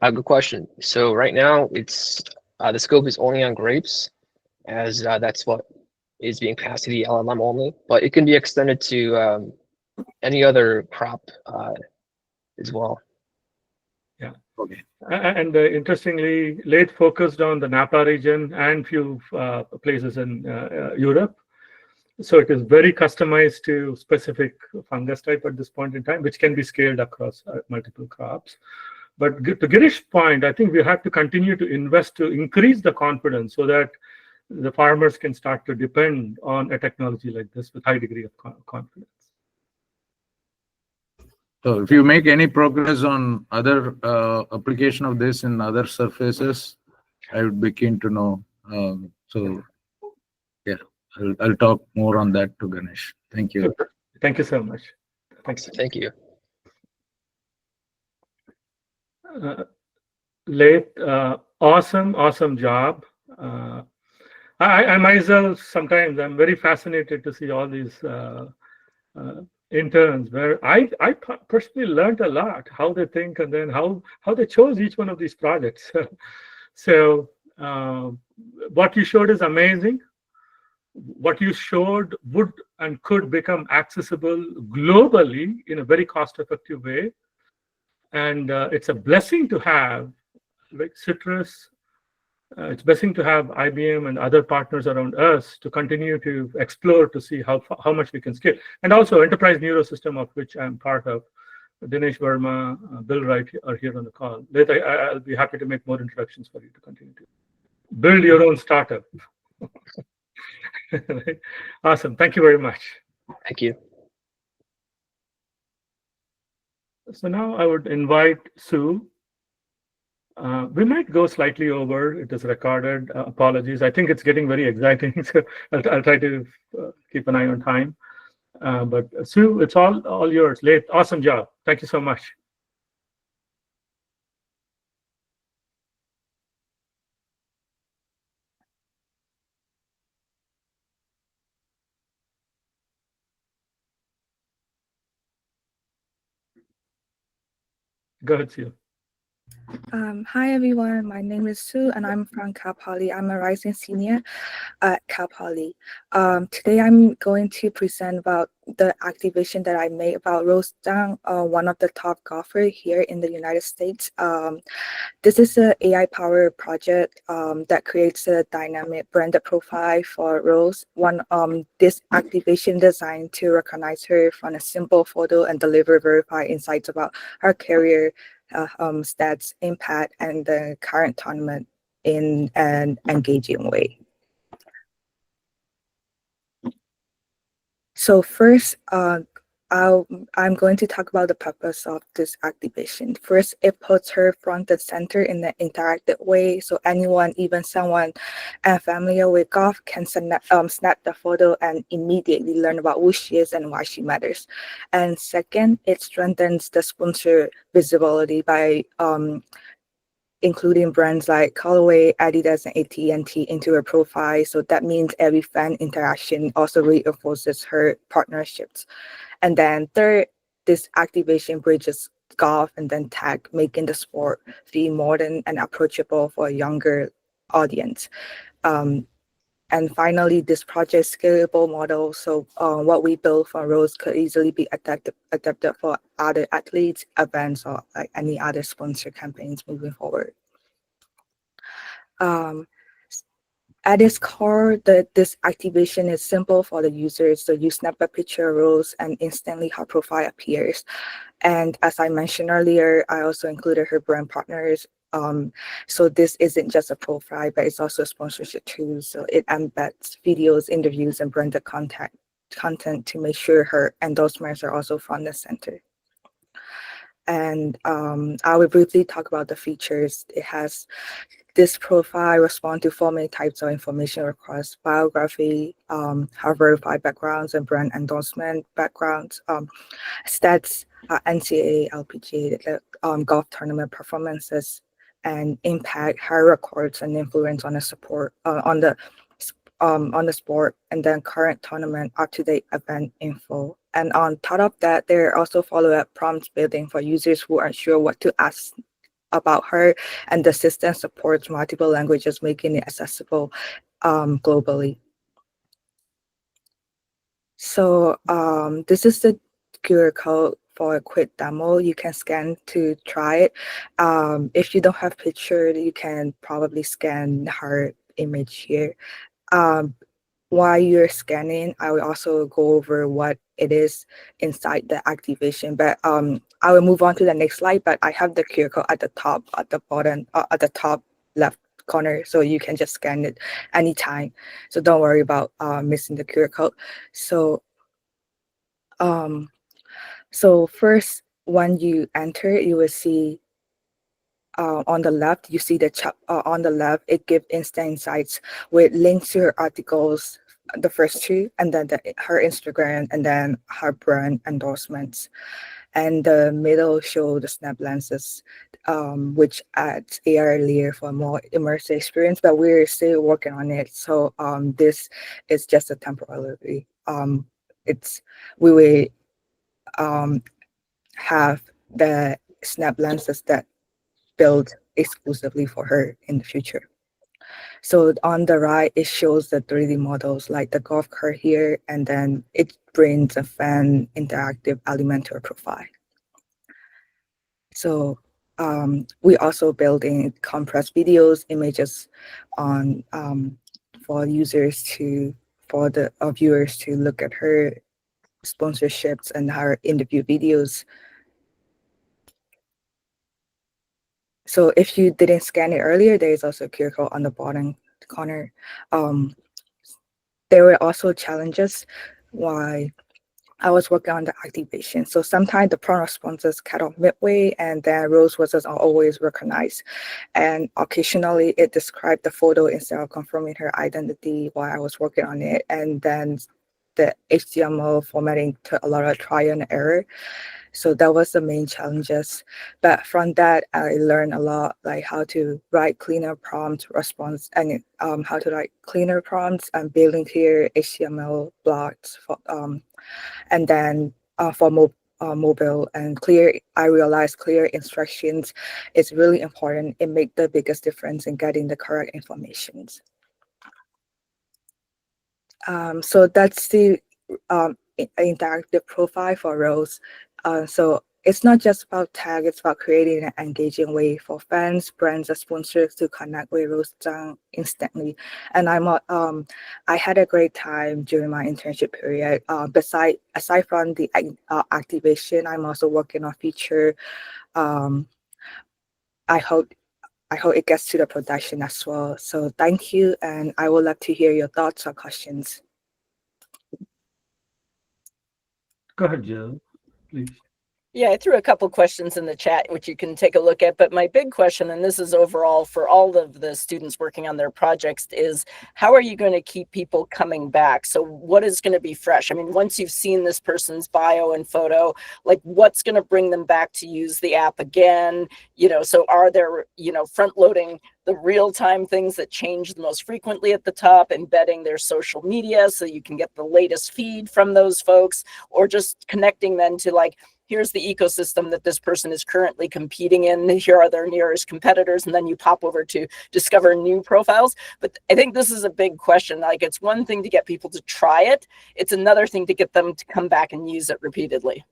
a good question. So right now it's the scope is only on grapes, as that's what is being passed to the LLM only, but it can be extended to any other crop as well. Yeah. Okay. And interestingly, Late focused on the Napa region and few places in Europe. So it is very customized to specific fungus type at this point in time, which can be scaled across multiple crops. But to Girish's point, I think we have to continue to invest to increase the confidence so that the farmers can start to depend on a technology like this with high degree of confidence. So if you make any progress on other application of this in other surfaces, I would be keen to know. So yeah, I'll talk more on that to Ganesh. Thank you. Thank you so much. Thanks. Thank you. Late, awesome job. I myself, sometimes I'm very fascinated to see all these interns where I personally learned a lot how they think and then how they chose each one of these projects. So what you showed is amazing. What you showed would and could become accessible globally in a very cost-effective way. And it's a blessing to have like CITRIS. It's a blessing to have IBM and other partners around us to continue to explore to see how much we can scale. And also Enterprise Neurosystem, of which I'm part of. Dinesh Verma, Bill Wright are here on the call. Later, I'll be happy to make more introductions for you to continue to build your own startup. Right? Awesome. Thank you very much. Thank you. So now I would invite Sue. We might go slightly over. It is recorded. Apologies. I think it's getting very exciting. So I'll try to keep an eye on time. But Sue, it's all yours. Late. Awesome job. Thank you so much. Go ahead, Sue. Hi everyone, my name is Sue and I'm from Cal Poly. I'm a rising senior at Cal Poly. Today I'm going to present about the activation that I made about Rose Zhang, one of the top golfers here in the United States. This is an AI-powered project that creates a dynamic branded profile for Rose. This activation designed to recognize her from a simple photo and deliver verified insights about her career, stats, impact, and the current tournament in an engaging way. So first, I'm going to talk about the purpose of this activation. First, it puts her front and center in an interactive way, so anyone, even someone familiar with golf, can snap the photo and immediately learn about who she is and why she matters. And second, it strengthens the sponsor visibility by including brands like Callaway, Adidas, and AT&T into her profile. So that means every fan interaction also reinforces her partnerships. And then third, this activation bridges golf and then tech, making the sport feel modern and approachable for a younger audience. And finally, this project scalable model. So what we built for Rose could easily be adapted for other athletes, events, or like any other sponsor campaigns moving forward. At its core, this activation is simple for the users. So you snap a picture of Rose and instantly her profile appears. And as I mentioned earlier, I also included her brand partners. So this isn't just a profile, but it's also a sponsorship tool. So it embeds videos, interviews, and branded content to make sure her endorsements are also front and center. And I will briefly talk about the features. It has this profile respond to 4 main types of information requests: biography, her verified backgrounds and brand endorsement backgrounds, stats, NCAA, LPGA, golf tournament performances, and impact, her records and influence on the support on the sport, and then current tournament up-to-date event info. And on top of that, there are also follow-up prompts building for users who aren't sure what to ask about her, and the system supports multiple languages, making it accessible globally. So this is the QR code for a quick demo. You can scan to try it. If you don't have picture, you can probably scan her image here. While you're scanning, I will also go over what it is inside the activation, but I will move on to the next slide, but I have the QR code at the top, at the bottom, at the top left corner, so you can just scan it anytime. So don't worry about missing the QR code. So, so first, when you enter, you will see on the left, you see the chat on the left, it gives instant insights with links to her articles, the first two, and then her Instagram, and then her brand endorsements. And the middle show the snap lenses, which adds AR layer for a more immersive experience, but we're still working on it. So this is just a temporary. We will have the snap lenses that built exclusively for her in the future. So on the right, it shows the 3D models like the golf cart here, and then it brings a fan interactive element to her profile. So we also build in compressed videos, images on for users to, for the viewers to look at her sponsorships and her interview videos. So if you didn't scan it earlier, there is also a QR code on the bottom corner. There were also challenges why I was working on the activation. So sometimes the prompt responses cut off midway, and then Rose wasn't always recognized. And occasionally it described the photo instead of confirming her identity while I was working on it. And then the HTML formatting took a lot of trial and error. So that was the main challenges. But from that, I learned a lot, like how to write cleaner prompt response, and how to write cleaner prompts and building clear HTML blocks. And then for mobile and clear, I realized clear instructions is really important. It makes the biggest difference in getting the correct information. So that's the interactive profile for Rose. So it's not just about tag, it's about creating an engaging way for fans, brands, and sponsors to connect with Rose Zhang instantly. And I had a great time during my internship period. Aside from the activation, I'm also working on feature. I hope it gets to the production as well. So thank you, and I would love to hear your thoughts or questions. Go ahead, Jill, please. Yeah, I threw a couple questions in the chat, which you can take a look at. But my big question, and this is overall for all of the students working on their projects, is how are you going to keep people coming back? So what is going to be fresh? I mean, once you've seen this person's bio and photo, like what's going to bring them back to use the app again? You know, so are there, you know, front loading the real-time things that change the most frequently at the top, embedding their social media so you can get the latest feed from those folks, or just connecting then to like here's the ecosystem that this person is currently competing in. Here are their nearest competitors. And then you pop over to discover new profiles. But I think this is a big question. Like, it's one thing to get people to try it. It's another thing to get them to come back and use it repeatedly.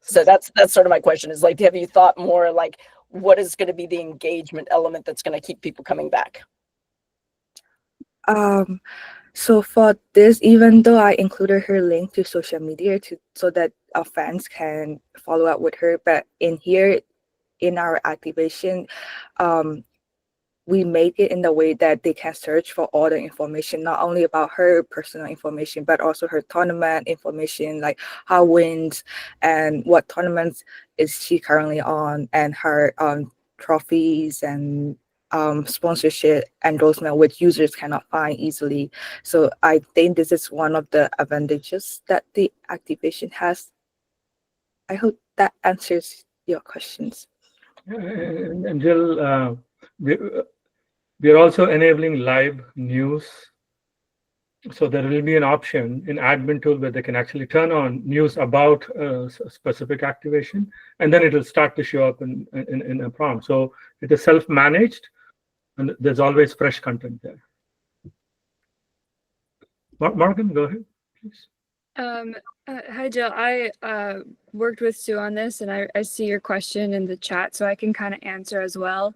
So that's sort of my question, is like, have you thought more like, what is going to be the engagement element that's going to keep people coming back? So for this, even though I included her link to social media so that our fans can follow up with her, but in here, in our activation, we make it in the way that they can search for all the information, not only about her personal information, but also her tournament information, like how wins and what tournaments is she currently on, and her trophies and sponsorship endorsement, which users cannot find easily. So I think this is one of the advantages that the activation has. I hope that answers your questions. And Jill, we are also enabling live news. So there will be an option in admin tool where they can actually turn on news about a specific activation, and then it will start to show up in a prompt. So it is self-managed, and there's always fresh content there. Morgan, go ahead, please. Hi, Jill. I worked with Sue on this, and I see your question in the chat, so I can kind of answer as well.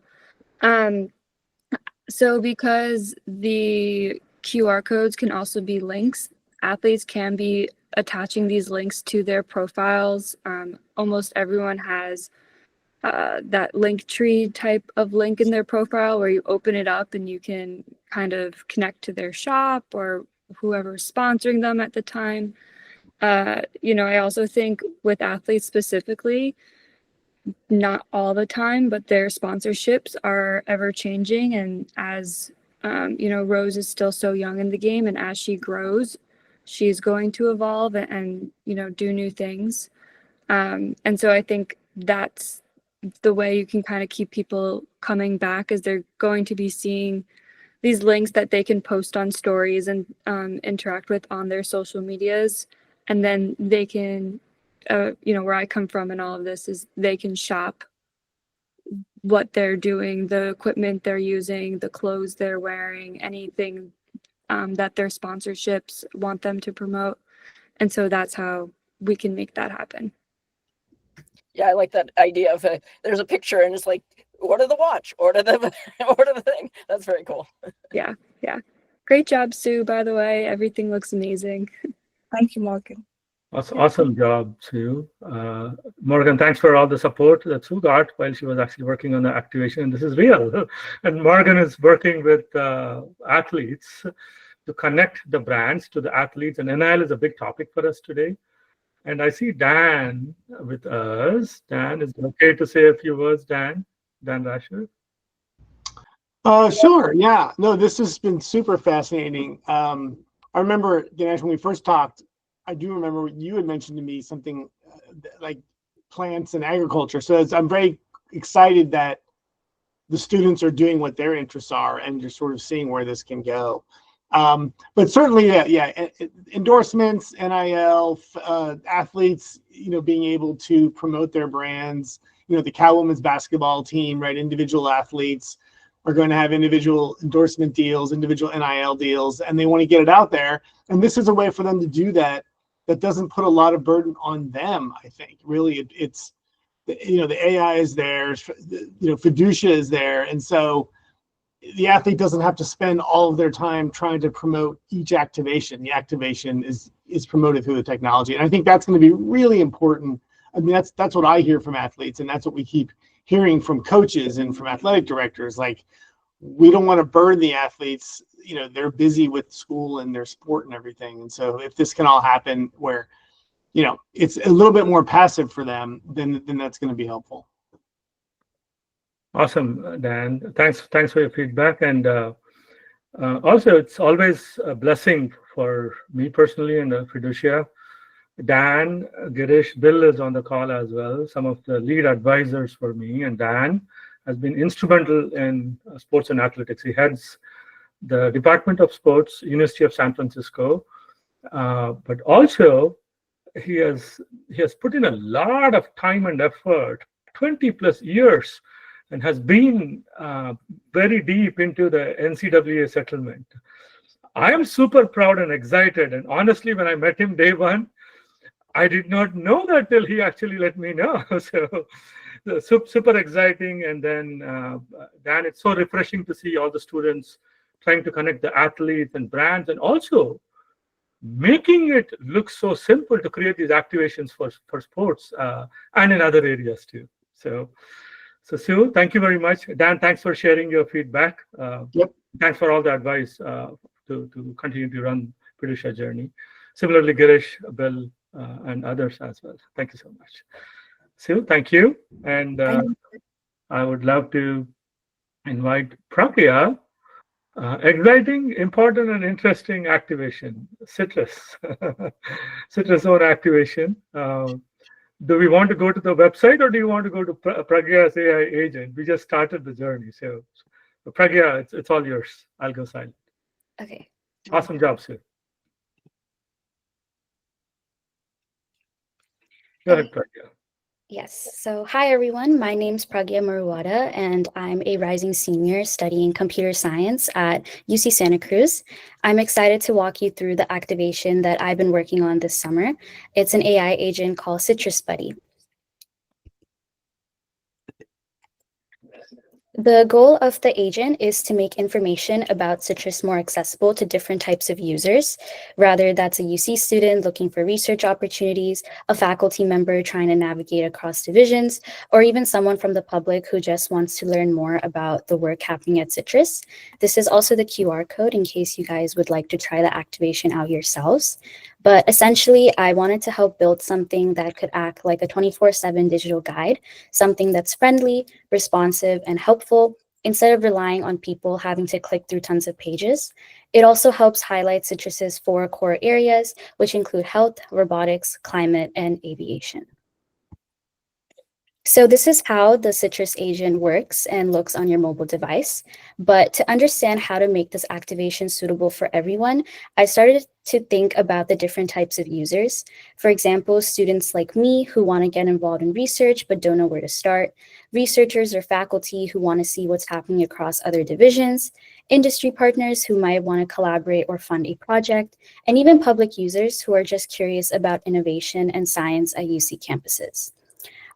So because the QR codes can also be links, athletes can be attaching these links to their profiles. Almost everyone has that link tree type of link in their profile where you open it up and you can kind of connect to their shop or whoever's sponsoring them at the time. I also think with athletes specifically, not all the time, but their sponsorships are ever changing. And as, Rose is still so young in the game, and as she grows, she's going to evolve and do new things. And so I think that's the way you can kind of keep people coming back, is they're going to be seeing these links that they can post on stories and interact with on their social medias. And then they can, where I come from and all of this is they can shop what they're doing, the equipment they're using, the clothes they're wearing, anything that their sponsorships want them to promote. And so that's how we can make that happen. Yeah, I like that idea of there's a picture and it's like, order the watch, order the thing. That's very cool. Yeah. Great job, Sue, by the way. Everything looks amazing. Thank you, Morgan. Awesome job, Sue. Morgan, thanks for all the support that Sue got while she was actually working on the activation. This is real. And Morgan is working with athletes to connect the brands to the athletes. And NIL is a big topic for us today. And I see Dan with us. Dan, is it okay to say a few words, Dan? Dan Rasher? Sure, yeah. No, this has been super fascinating. I remember, Ganesh, when we first talked, I do remember you had mentioned to me something like plants and agriculture. So I'm very excited that the students are doing what their interests are and you're sort of seeing where this can go. But certainly, endorsements, NIL, athletes, being able to promote their brands. The Cal women's basketball team, right? Individual athletes are going to have individual endorsement deals, individual NIL deals, and they want to get it out there. And this is a way for them to do that doesn't put a lot of burden on them. I think really it's the AI is there, Fiducia is there, and so the athlete doesn't have to spend all of their time trying to promote each activation. The activation is promoted through the technology, and I think that's going to be really important. I mean, that's what I hear from athletes, and that's what we keep hearing from coaches and from athletic directors. Like, we don't want to burden the athletes. They're busy with school and their sport and everything. And so if this can all happen where, it's a little bit more passive for them, then that's going to be helpful. Awesome, Dan. Thanks for your feedback. And also, it's always a blessing for me personally and Fiducia. Dan, Girish, Bill is on the call as well, some of the lead advisors for me. And Dan has been instrumental in sports and athletics. He heads the Department of Sports, University of San Francisco, but also he has put in a lot of time and effort, 20 plus years, and has been very deep into the NCAA settlement. I am super proud and excited. And honestly, when I met him day one, I did not know that till he actually let me know. So super exciting. And then, Dan, it's so refreshing to see all the students trying to connect the athletes and brands, and also making it look so simple to create these activations for sports and in other areas too. So Sue, thank you very much. Dan, thanks for sharing your feedback. Yep. Thanks for all the advice to continue to run Fiducia journey. Similarly, Girish, Bill, and others as well. Thank you so much. Sue, thank you. And I would love to invite Pragya. Exciting, important, and interesting activation, CITRIS. CITRIS own activation. Do we want to go to the website, or do you want to go to Pragya's AI agent? We just started the journey. So Pragya, it's all yours. I'll go silent. Okay. Awesome job, Sue. Go ahead, Pragya. Yes. So hi, everyone. My name's Pragya Maruwada, and I'm a rising senior studying computer science at UC Santa Cruz. I'm excited to walk you through the activation that I've been working on this summer. It's an AI agent called CITRIS Buddy. The goal of the agent is to make information about CITRIS more accessible to different types of users, whether that's a UC student looking for research opportunities, a faculty member trying to navigate across divisions, or even someone from the public who just wants to learn more about the work happening at CITRIS. This is also the QR code in case you guys would like to try the activation out yourselves. But essentially, I wanted to help build something that could act like a 24/7 digital guide, something that's friendly, responsive, and helpful, instead of relying on people having to click through tons of pages. It also helps highlight CITRIS's 4 core areas, which include health, robotics, climate, and aviation. So this is how the CITRIS agent works and looks on your mobile device. But to understand how to make this activation suitable for everyone, I started to think about the different types of users. For example, students like me who want to get involved in research but don't know where to start, researchers or faculty who want to see what's happening across other divisions, industry partners who might want to collaborate or fund a project, and even public users who are just curious about innovation and science at UC campuses.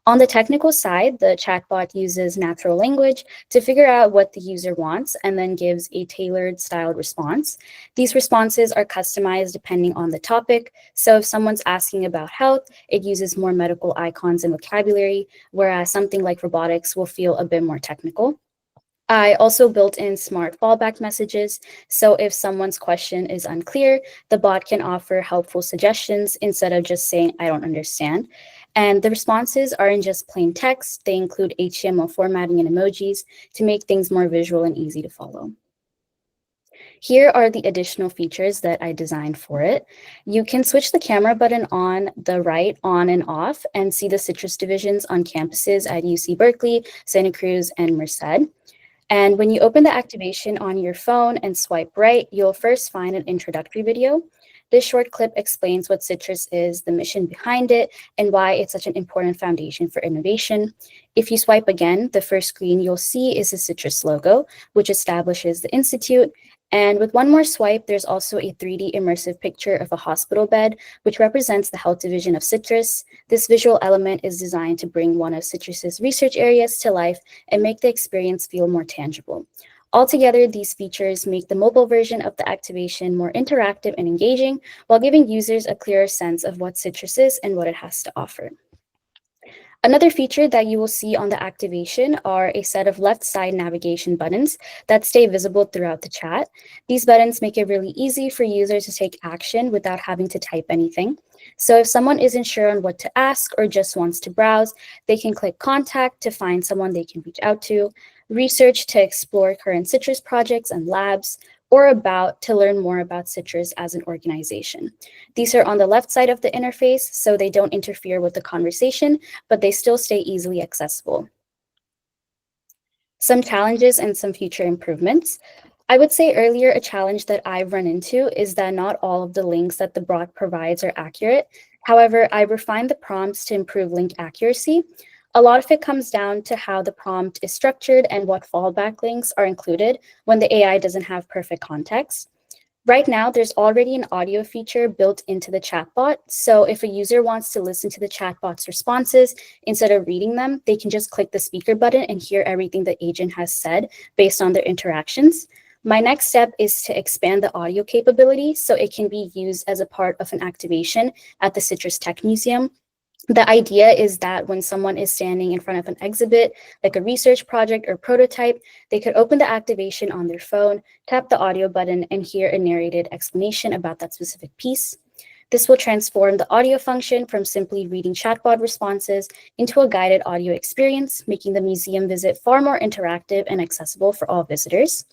On the technical side, the chatbot uses natural language to figure out what the user wants and then gives a tailored styled response. These responses are customized depending on the topic. So if someone's asking about health, it uses more medical icons and vocabulary, whereas something like robotics will feel a bit more technical. I also built in smart fallback messages, so if someone's question is unclear, the bot can offer helpful suggestions instead of just saying, "I don't understand." And the responses aren't just plain text, they include HTML formatting and emojis to make things more visual and easy to follow. Here are the additional features that I designed for it. You can switch the camera button on the right on and off and see the CITRIS divisions on campuses at UC Berkeley, Santa Cruz, and Merced. And when you open the activation on your phone and swipe right, you'll first find an introductory video. This short clip explains what CITRIS is, the mission behind it, and why it's such an important foundation for innovation. If you swipe again, the first screen you'll see is the CITRIS logo, which establishes the institute. And with one more swipe, there's also a 3D immersive picture of a hospital bed, which represents the health division of CITRIS. This visual element is designed to bring one of CITRIS's research areas to life and make the experience feel more tangible. Altogether, these features make the mobile version of the activation more interactive and engaging, while giving users a clearer sense of what CITRIS is and what it has to offer. Another feature that you will see on the activation are a set of left side navigation buttons that stay visible throughout the chat. These buttons make it really easy for users to take action without having to type anything. So if someone isn't sure on what to ask or just wants to browse, they can click Contact to find someone they can reach out to, Research to explore current CITRIS projects and labs, or About to learn more about CITRIS as an organization. These are on the left side of the interface, so they don't interfere with the conversation, but they still stay easily accessible. Some challenges and some future improvements. I would say earlier, a challenge that I've run into is that not all of the links that the bot provides are accurate. However, I refined the prompts to improve link accuracy. A lot of it comes down to how the prompt is structured and what fallback links are included when the AI doesn't have perfect context. Right now, there's already an audio feature built into the chatbot. So if a user wants to listen to the chatbot's responses instead of reading them, they can just click the speaker button and hear everything the agent has said based on their interactions. My next step is to expand the audio capability so it can be used as a part of an activation at the CITRIS Tech Museum. The idea is that when someone is standing in front of an exhibit, like a research project or prototype, they could open the activation on their phone, tap the audio button, and hear a narrated explanation about that specific piece. This will transform the audio function from simply reading chatbot responses into a guided audio experience, making the museum visit far more interactive and accessible for all visitors.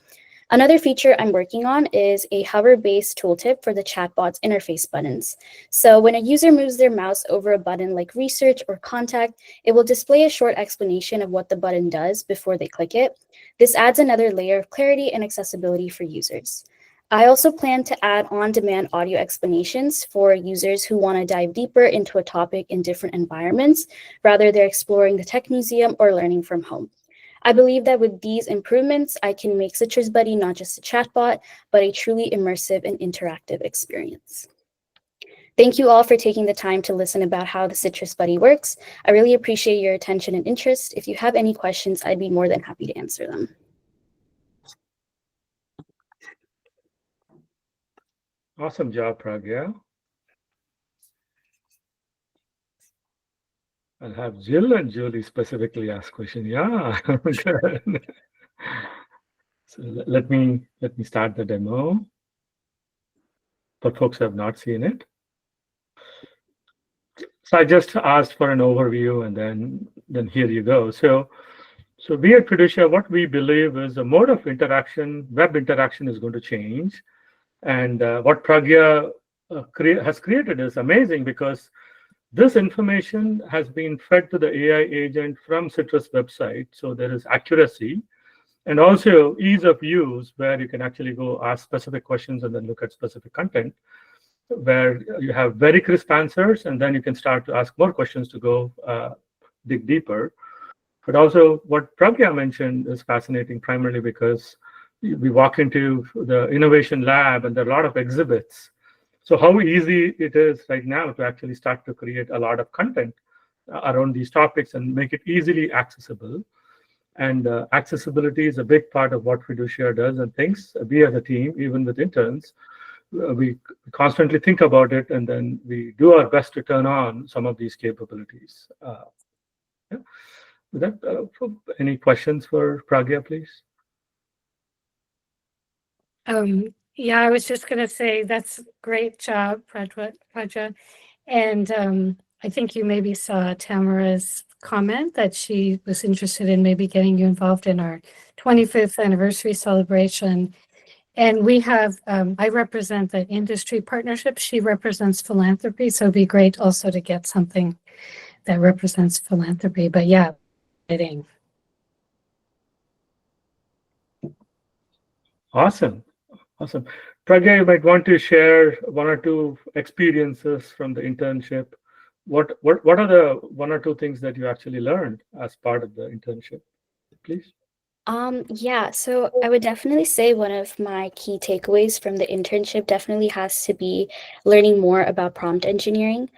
Another feature I'm working on is a hover-based tooltip for the chatbot's interface buttons. So when a user moves their mouse over a button like research or contact, it will display a short explanation of what the button does before they click it. This adds another layer of clarity and accessibility for users. I also plan to add on-demand audio explanations for users who want to dive deeper into a topic in different environments, rather they're exploring the tech museum or learning from home. I believe that with these improvements, I can make CITRIS Buddy not just a chatbot, but a truly immersive and interactive experience. Thank you all for taking the time to listen about how the CITRIS Buddy works. I really appreciate your attention and interest. If you have any questions, I'd be more than happy to answer them. Awesome job, Pragya. I'll have Jill and Julie specifically ask question. Yeah, good. So let me start the demo for folks who have not seen it. So I just asked for an overview, and then here you go. So we at Fiducia, what we believe is the mode of interaction, web interaction, is going to change, and what Pragya has created is amazing, because this information has been fed to the AI agent from CITRIS website, so there is accuracy and also ease of use, where you can actually go ask specific questions and then look at specific content, where you have very crisp answers, and then you can start to ask more questions to go dig deeper. But also what Pragya mentioned is fascinating, primarily because we walk into the innovation lab and there are a lot of exhibits. So how easy it is right now to actually start to create a lot of content around these topics and make it easily accessible. And accessibility is a big part of what Fiducia does and thinks. We as a team, even with interns, we constantly think about it, and then we do our best to turn on some of these capabilities. Yeah. With that, any questions for Pragya, please? Yeah, I was just going to say that's a great job, Pragya. And I think you maybe saw Tamara's comment that she was interested in maybe getting you involved in our 25th anniversary celebration. And we have, I represent the industry partnership. She represents philanthropy. So it'd be great also to get something that represents philanthropy. But yeah, kidding. Awesome. Awesome. Pragya, you might want to share one or two experiences from the internship. What are the one or two things that you actually learned as part of the internship, please? Yeah, so I would definitely say one of my key takeaways from the internship definitely has to be learning more about prompt engineering.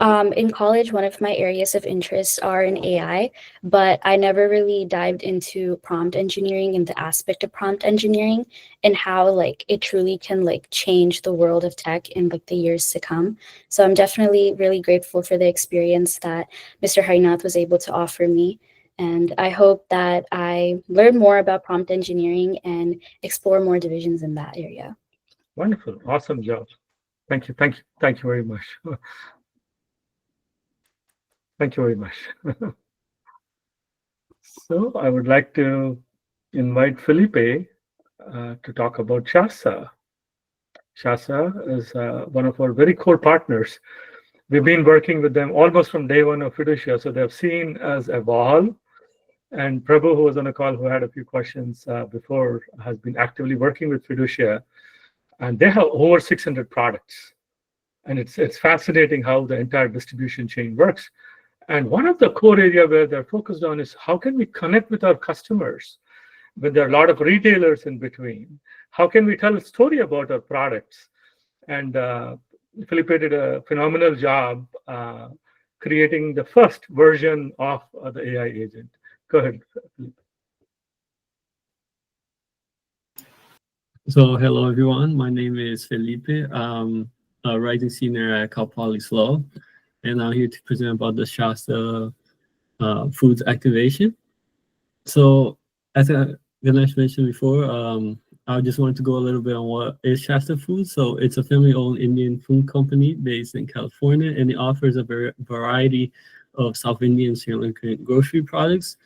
In college, one of my areas of interest are in AI, but I never really dived into prompt engineering and the aspect of prompt engineering and how like it truly can like change the world of tech in like the years to come. So I'm definitely really grateful for the experience that Mr. Harinath was able to offer me. And I hope that I learn more about prompt engineering and explore more divisions in that area. Wonderful. Awesome job. Thank you. Thank you. Thank you very much. Thank you very much. So I would like to invite Felipe to talk about Shasa. Shasa is one of our very core partners. We've been working with them almost from day one of Fiducia, so they've seen us evolve. And Prabhu, who was on a call, who had a few questions before, has been actively working with Fiducia. And they have over 600 products. And it's fascinating how the entire distribution chain works. And one of the core area where they're focused on is how can we connect with our customers when there are a lot of retailers in between? How can we tell a story about our products? And Felipe did a phenomenal job creating the first version of the AI agent. Go ahead, Felipe. So hello everyone, my name is Felipe. I'm a rising senior at Cal Poly Slow, and I'm here to present about the Shasta Foods activation. So as Ganesh mentioned before, I just wanted to go a little bit on what is Shasta Foods. So it's a family-owned Indian food company based in California, and it offers a variety of South Indian Sri Lankan grocery products.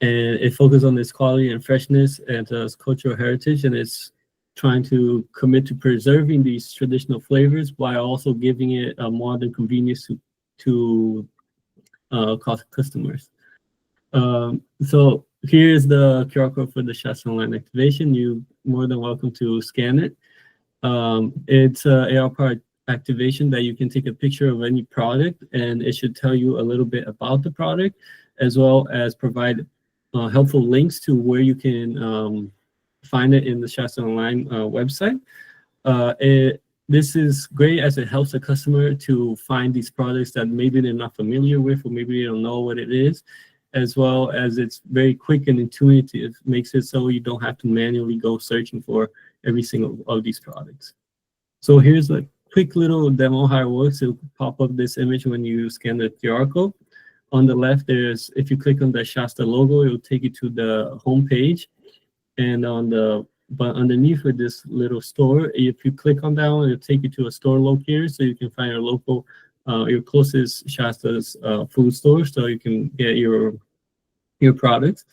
And it focuses on its quality and freshness and its cultural heritage, and it's trying to commit to preserving these traditional flavors while also giving it a modern convenience to customers. So here's the QR code for the Shasta Online activation. You're more than welcome to scan it. It's an AR-powered activation that you can take a picture of any product, and it should tell you a little bit about the product, as well as provide helpful links to where you can find it in the Shasta Online website. This is great as it helps the customer to find these products that maybe they're not familiar with, or maybe they don't know what it is, as well as it's very quick and intuitive, makes it so you don't have to manually go searching for every single of these products. So here's a quick little demo how it works. It'll pop up this image when you scan the QR code. On the left, if you click on the Shasta logo, it will take you to the home page. And but underneath with this little store, if you click on that one, it'll take you to a store locator, so you can find your local, your closest Shasta's food store, so you can get your products.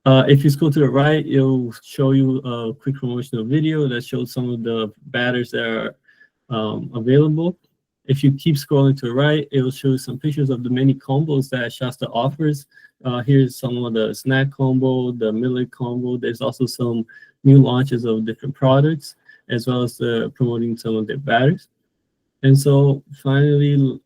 If you scroll to the right, it'll show you a quick promotional video that shows some of the batters that are available. If you keep scrolling to the right, it'll show you some pictures of the many combos that Shasta offers. Here's some of the snack combo, the millet combo. There's also some new launches of different products, as well as promoting some of their batters. And so finally,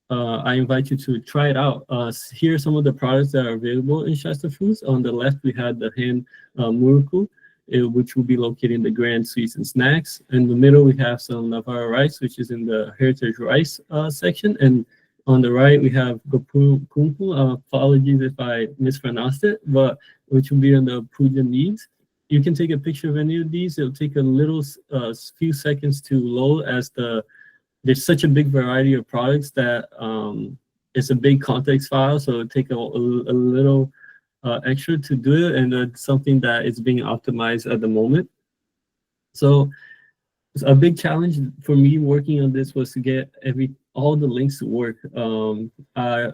I invite you to try it out. Here are some of the products that are available in Shasta Foods. On the left, we had the hand muruku, which will be located in the Grand Sweets and Snacks. In the middle, we have some Navara rice, which is in the Heritage Rice section. And on the right, we have Gopumpu. Apologies if I mispronounced it, but which will be on the Puja needs. You can take a picture of any of these. It'll take a little few seconds to load, as there's such a big variety of products that it's a big context file, so it'll take a little extra to do it, and it's something that is being optimized at the moment. So a big challenge for me working on this was to get all the links to work.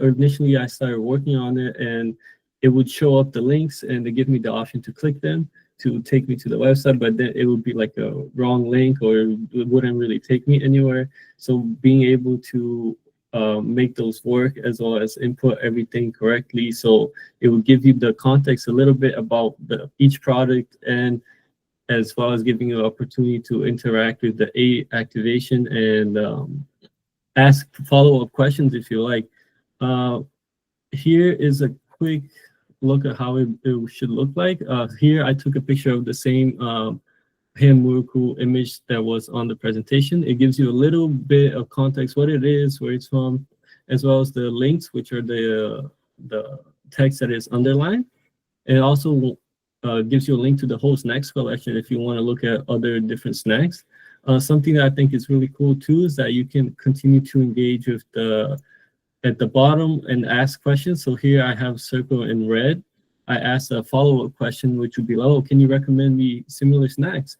Initially, I started working on it, and it would show up the links, and they give me the option to click them to take me to the website, but then it would be like a wrong link, or it wouldn't really take me anywhere. So being able to make those work, as well as input everything correctly, so it will give you the context a little bit about each product, and as well as giving you an opportunity to interact with the activation and ask follow-up questions if you like. Here is a quick look at how it should look like. Here I took a picture of the same hand muruku image that was on the presentation. It gives you a little bit of context, what it is, where it's from, as well as the links, which are the text that is underlined. It also gives you a link to the whole snacks collection if you want to look at other different snacks. Something that I think is really cool too is that you can continue to engage with at the bottom and ask questions. So here I have circle in red. I asked a follow-up question, which would be, oh, can you recommend me similar snacks?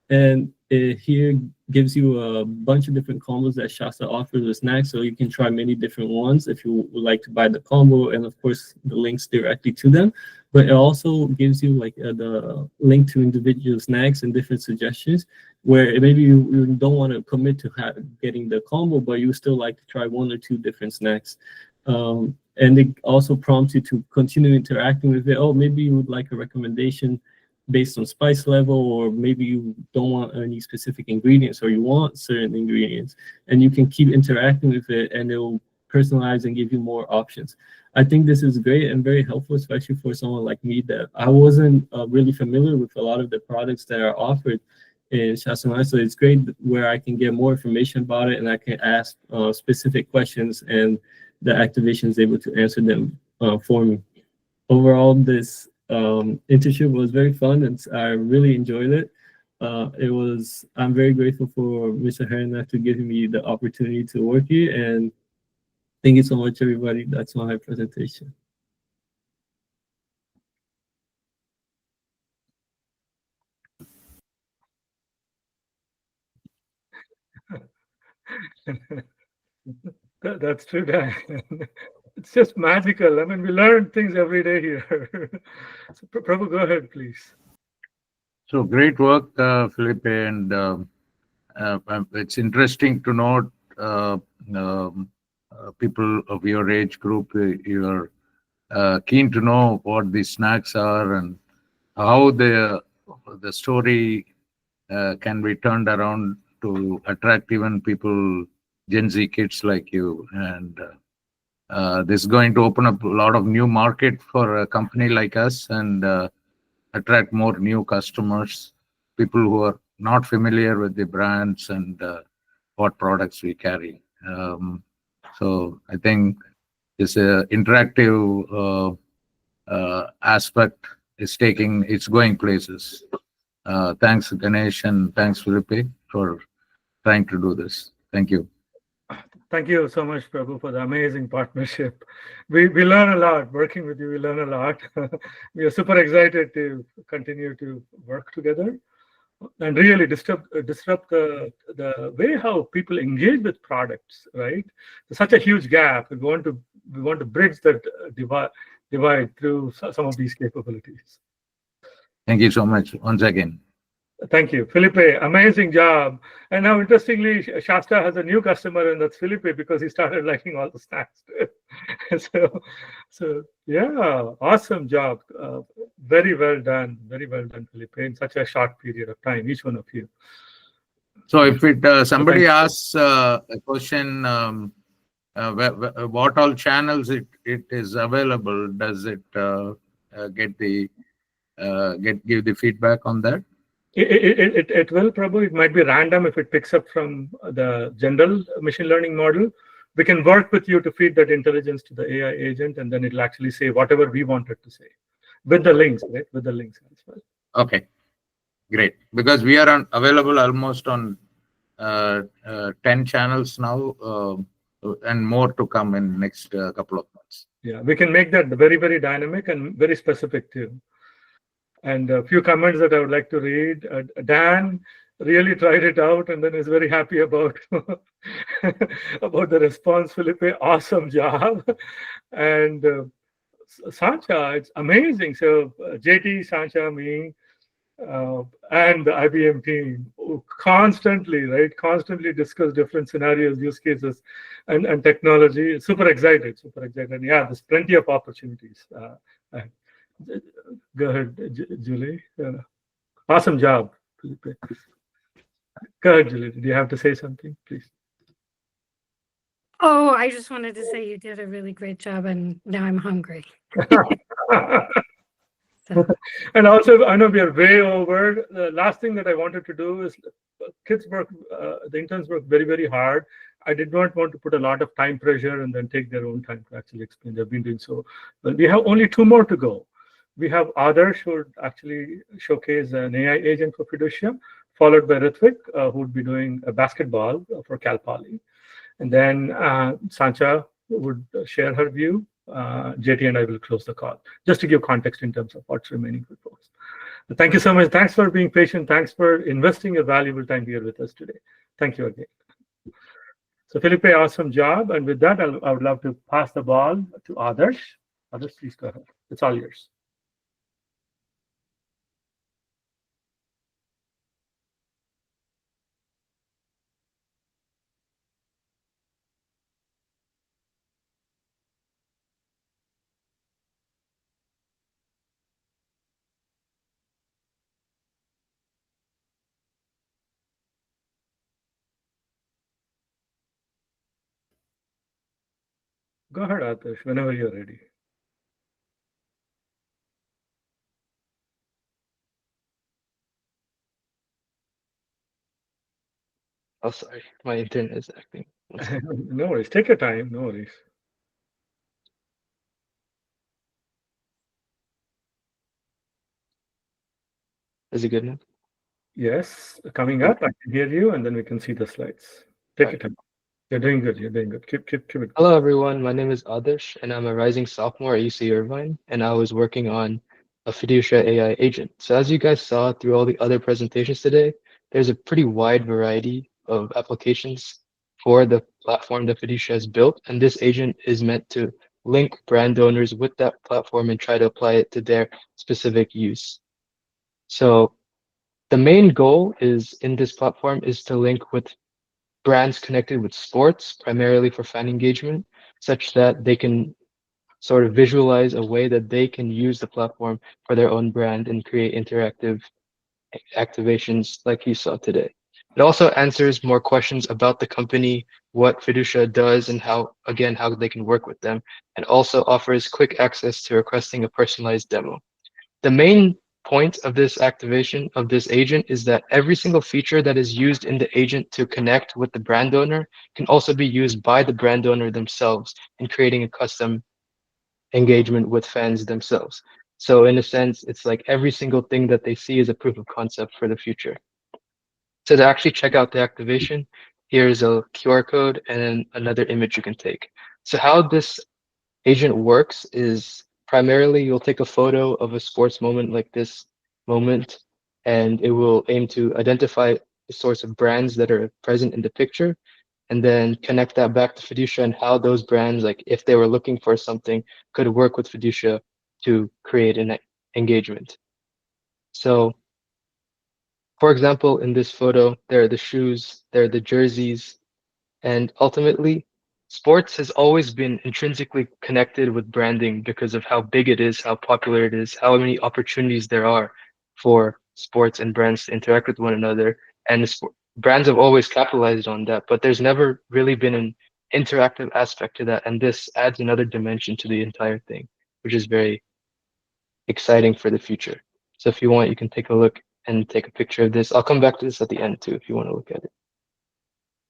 And it here gives you a bunch of different combos that Shasta offers with snacks, so you can try many different ones if you would like to buy the combo, and of course the links directly to them. But it also gives you like the link to individual snacks and different suggestions, where maybe you don't want to commit to getting the combo, but you still like to try one or two different snacks. And it also prompts you to continue interacting with it. Oh, maybe you would like a recommendation based on spice level, or maybe you don't want any specific ingredients or you want certain ingredients, and you can keep interacting with it and it will personalize and give you more options. I think this is great and very helpful, especially for someone like me that I wasn't really familiar with a lot of the products that are offered in Chasson. So it's great where I can get more information about it and I can ask specific questions and the activation is able to answer them for me. Overall, this internship was very fun and I really enjoyed it. I'm very grateful for Mr. Herna to giving me the opportunity to work here, and thank you so much, everybody. That's my presentation. That's true, Dan. It's just magical. I mean, we learn things every day here. So, Prabhu, go ahead, please. So great work, Felipe, and it's interesting to note people of your age group, you're keen to know what these snacks are and how the story can be turned around to attract even people, Gen Z kids like you. And this is going to open up a lot of new market for a company like us and attract more new customers, people who are not familiar with the brands and what products we carry. So I think this interactive aspect is it's going places. Thanks, Ganesh, and thanks, Felipe, for trying to do this. Thank you. Thank you so much, Prabhu, for the amazing partnership. We learn a lot. Working with you, we learn a lot. We are super excited to continue to work together and really disrupt the way how people engage with products, right? There's such a huge gap. We want to bridge that divide through some of these capabilities. Thank you so much once again. Thank you, Felipe. Amazing job. And now, interestingly, Shasta has a new customer, and that's Felipe, because he started liking all the snacks. so yeah, awesome job. Very well done, Felipe, in such a short period of time, each one of you. So if somebody asks a question, what all channels it is available, does it give the feedback on that? It will probably, it might be random if it picks up from the general machine learning model. We can work with you to feed that intelligence to the AI agent, and then it'll actually say whatever we want it to say with the links, right? With the links as well. Okay, great. Because we are available almost on 10 channels now, and more to come in next couple of months. Yeah, we can make that very, very dynamic and very specific too. And a few comments that I would like to read. Dan really tried it out and then is very happy about about the response. Felipe, awesome job. And Sancia, it's amazing. So JT, Sancia, me, and the IBM team constantly discuss different scenarios, use cases, and technology. Super excited. Yeah, there's plenty of opportunities. Go ahead, Julie. Awesome job, Felipe. Go ahead, Julie. Did you have to say something, please? Oh, I just wanted to say you did a really great job, and now I'm hungry. And also, I know we are way over. The last thing that I wanted to do is kids work, the interns work very, very hard. I did not want to put a lot of time pressure and then take their own time to actually explain. They've been doing so. But we have only 2 more to go. We have others who would actually showcase an AI agent for Fiducia, followed by Ritvik, who would be doing a basketball for Cal Poly. And then Sancia would share her view. JT and I will close the call, just to give context in terms of what's remaining for folks. But thank you so much. Thanks for being patient. Thanks for investing your valuable time here with us today. Thank you again. So Felipe, awesome job. And with that, I would love to pass the ball to others. Others, please go ahead. It's all yours. Go ahead, Adarsh, whenever you're ready. Oh, sorry, my internet is acting. No worries. Take your time. No worries. Is it good now? Yes, coming up. I can hear you, and then we can see the slides. Take your time. You're doing good. You're doing good. Keep it. Hello, everyone. My name is Adarsh, and I'm a rising sophomore at UC Irvine, and I was working on a Fiducia AI agent. So as you guys saw through all the other presentations today, there's a pretty wide variety of applications for the platform that Fiducia has built, and this agent is meant to link brand owners with that platform and try to apply it to their specific use. So the main goal is in this platform is to link with brands connected with sports, primarily for fan engagement, such that they can sort of visualize a way that they can use the platform for their own brand and create interactive activations like you saw today. It also answers more questions about the company, what Fiducia does, and how they can work with them, and also offers quick access to requesting a personalized demo. The main point of this activation of this agent is that every single feature that is used in the agent to connect with the brand owner can also be used by the brand owner themselves in creating a custom engagement with fans themselves. So in a sense, it's like every single thing that they see is a proof of concept for the future. So to actually check out the activation, here's a QR code and then another image you can take. So how this agent works is primarily you'll take a photo of a sports moment like this moment, and it will aim to identify the source of brands that are present in the picture, and then connect that back to Fiducia and how those brands, like if they were looking for something, could work with Fiducia to create an engagement. So, for example, in this photo, there are the shoes, there are the jerseys, and ultimately, sports has always been intrinsically connected with branding because of how big it is, how popular it is, how many opportunities there are for sports and brands to interact with one another. And brands have always capitalized on that, but there's never really been an interactive aspect to that. And this adds another dimension to the entire thing, which is very exciting for the future. So if you want, you can take a look and take a picture of this. I'll come back to this at the end too, if you want to look at it.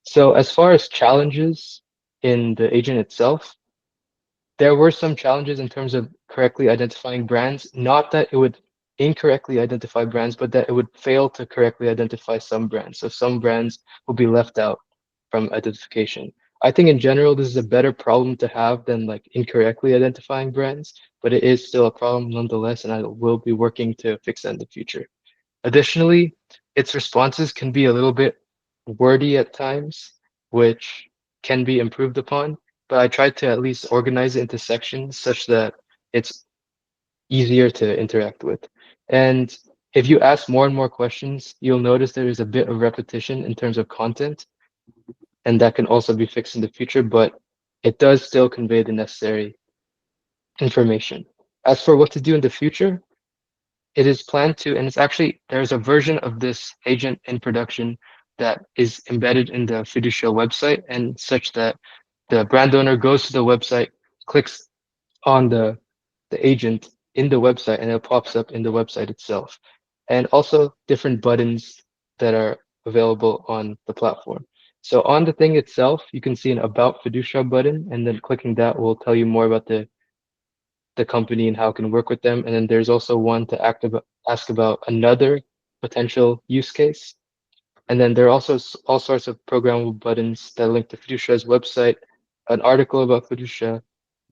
So as far as challenges in the agent itself, there were some challenges in terms of correctly identifying brands, not that it would incorrectly identify brands, but that it would fail to correctly identify some brands. So some brands will be left out from identification. I think in general, this is a better problem to have than like incorrectly identifying brands, but it is still a problem nonetheless, and I will be working to fix that in the future. Additionally, its responses can be a little bit wordy at times, which can be improved upon, but I tried to at least organize it into sections such that it's easier to interact with. And if you ask more and more questions, you'll notice there is a bit of repetition in terms of content, and that can also be fixed in the future, but it does still convey the necessary information. As for what to do in the future, it is planned to, and it's actually, there's a version of this agent in production that is embedded in the Fiducia website, and such that the brand owner goes to the website, clicks on the agent in the website, and it pops up in the website itself. And also different buttons that are available on the platform. So on the thing itself, you can see an About Fiducia button, and then clicking that will tell you more about the company and how it can work with them. And then there's also one to ask about another potential use case. And then there are also all sorts of programmable buttons that link to Fiducia's website, an article about Fiducia,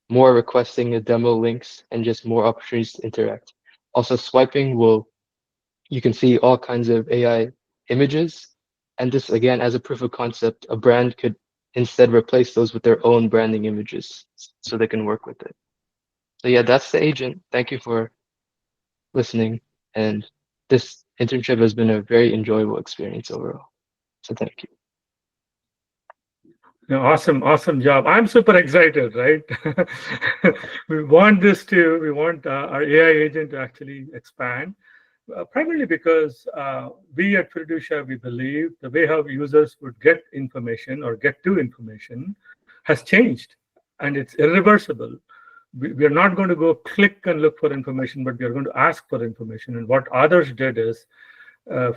more requesting a demo links, and just more opportunities to interact. Also swiping you can see all kinds of AI images. And this, again, as a proof of concept, a brand could instead replace those with their own branding images so they can work with it. So yeah, that's the agent. Thank you for listening. And this internship has been a very enjoyable experience overall. So thank you. Yeah, awesome job. I'm super excited, right? we want our AI agent to actually expand, primarily because we at Fiducia, we believe the way how users would get information or get to information has changed. and it's irreversible. We are not going to go click and look for information, but we are going to ask for information. And what others did is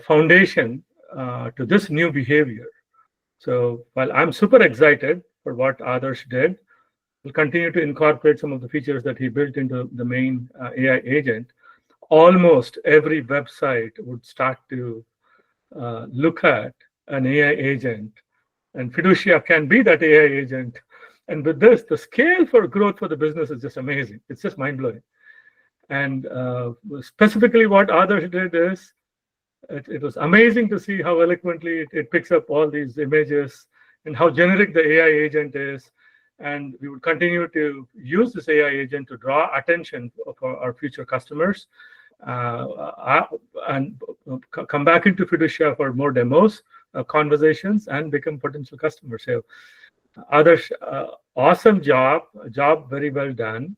foundation to this new behavior. So while I'm super excited for what others did, we'll continue to incorporate some of the features that he built into the main AI agent. Almost every website would start to look at an AI agent, and Fiducia can be that AI agent. And with this, the scale for growth for the business is just amazing. It's just mind-blowing. And specifically what others did is, it was amazing to see how eloquently it picks up all these images and how generic the AI agent is. And we would continue to use this AI agent to draw attention for our future customers and come back into Fiducia for more demos, conversations, and become potential customers. So others, awesome job very well done.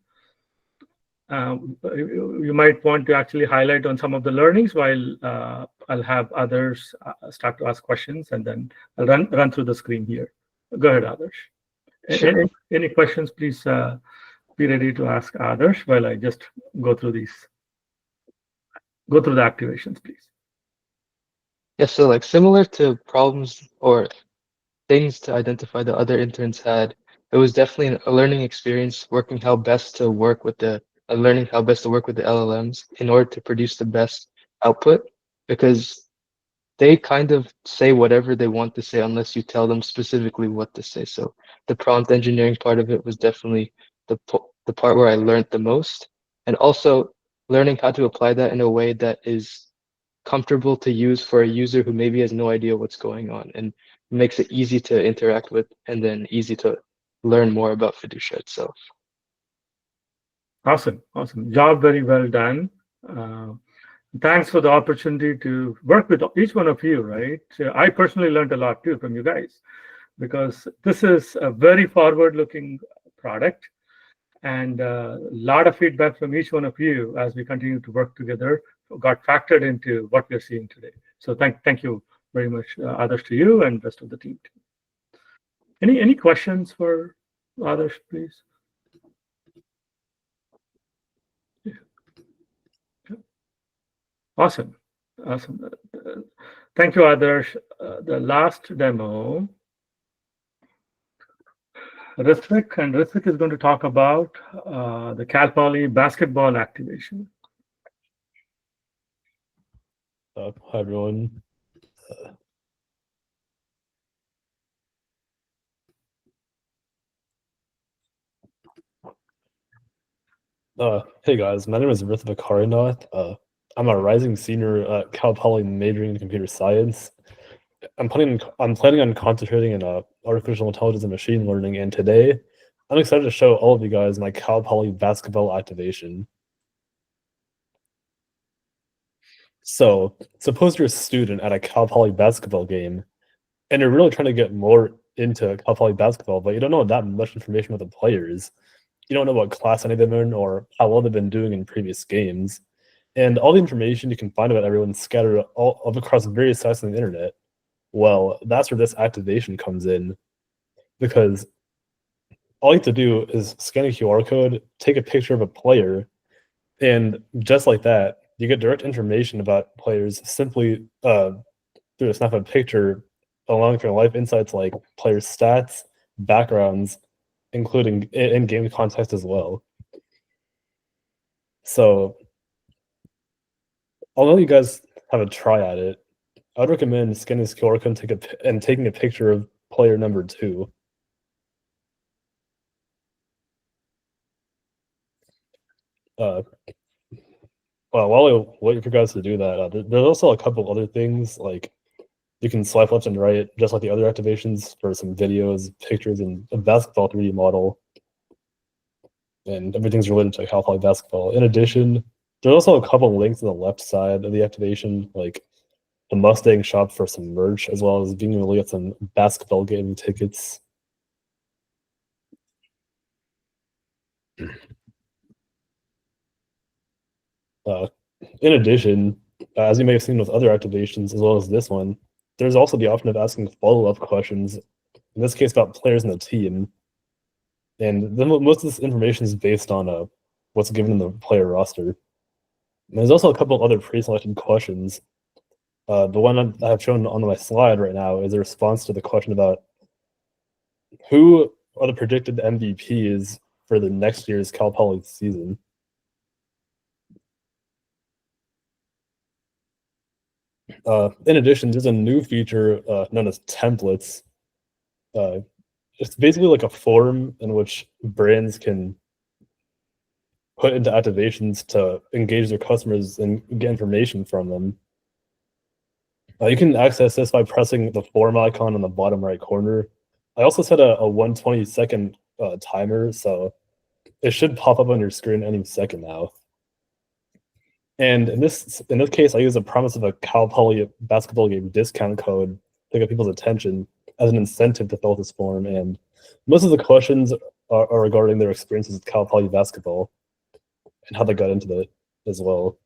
You might want to actually highlight on some of the learnings while I'll have others start to ask questions, and then I'll run through the screen here. Go ahead, others. Sure. Any questions, please be ready to ask others while I just go through the activations, please. Yeah, so like similar to problems or things to identify the other interns had, it was definitely a learning experience learning how best to work with the LLMs in order to produce the best output, because they kind of say whatever they want to say unless you tell them specifically what to say. So the prompt engineering part of it was definitely the part where I learned the most, and also learning how to apply that in a way that is comfortable to use for a user who maybe has no idea what's going on, and makes it easy to interact with and then easy to learn more about Fiducia itself. Awesome. Job very well done. Thanks for the opportunity to work with each one of you, right? I personally learned a lot too from you guys, because this is a very forward-looking product, and a lot of feedback from each one of you as we continue to work together got factored into what we're seeing today. So thank you very much, others, to you and rest of the team too. Any questions for others, please? Awesome. Thank you, others. The last demo, Ritvik is going to talk about the Cal Poly basketball activation. Hi, everyone. Hey guys, my name is Ritvik Harinath. I'm a rising senior at Cal Poly majoring in computer science. I'm planning on concentrating in artificial intelligence and machine learning, and today I'm excited to show all of you guys my Cal Poly basketball activation. So, suppose you're a student at a Cal Poly basketball game, and you're really trying to get more into Cal Poly basketball, but you don't know that much information about the players. You don't know what class any of them are in or how well they've been doing in previous games. And all the information you can find about everyone scattered all across various sites on the internet. Well, that's where this activation comes in, because all you have to do is scan a QR code, take a picture of a player, and just like that, you get direct information about players simply through a snap of a picture, along with your life insights like player stats, backgrounds, including in-game context as well. So, although you guys have a try at it, I would recommend scanning this QR code and taking a picture of player number 2. Well, while I wait for you guys to do that, there's also a couple other things, like you can swipe left and right, just like the other activations, for some videos, pictures, and a basketball 3D model. And everything's related to Cal Poly basketball. In addition, there's also a couple links on the left side of the activation, like the Mustang shop for some merch, as well as being able to get some basketball game tickets. In addition, as you may have seen with other activations, as well as this one, there's also the option of asking follow-up questions, in this case about players in the team. And then most of this information is based on what's given in the player roster. And there's also a couple of other pre-selected questions. The one I have shown on my slide right now is a response to the question about who are the predicted MVPs for the next year's Cal Poly season. In addition, there's a new feature known as templates. It's basically like a form in which brands can put into activations to engage their customers and get information from them. You can access this by pressing the form icon on the bottom right corner. I also set a 120-second timer, so it should pop up on your screen any second now. And in this case, I use a promise of a Cal Poly basketball game discount code to get people's attention as an incentive to fill out this form. And most of the questions are regarding their experiences with Cal Poly basketball and how they got into it as well.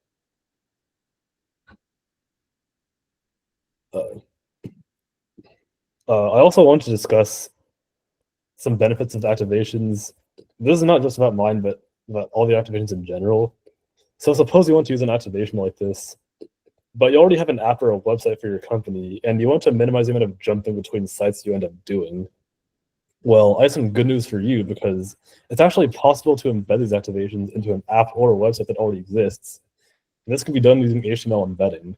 I also want to discuss some benefits of activations. This is not just about mine, but about all the activations in general. So suppose you want to use an activation like this, but you already have an app or a website for your company, and you want to minimize the amount of jumping between sites you end up doing. Well, I have some good news for you, because it's actually possible to embed these activations into an app or a website that already exists. And this can be done using HTML embedding.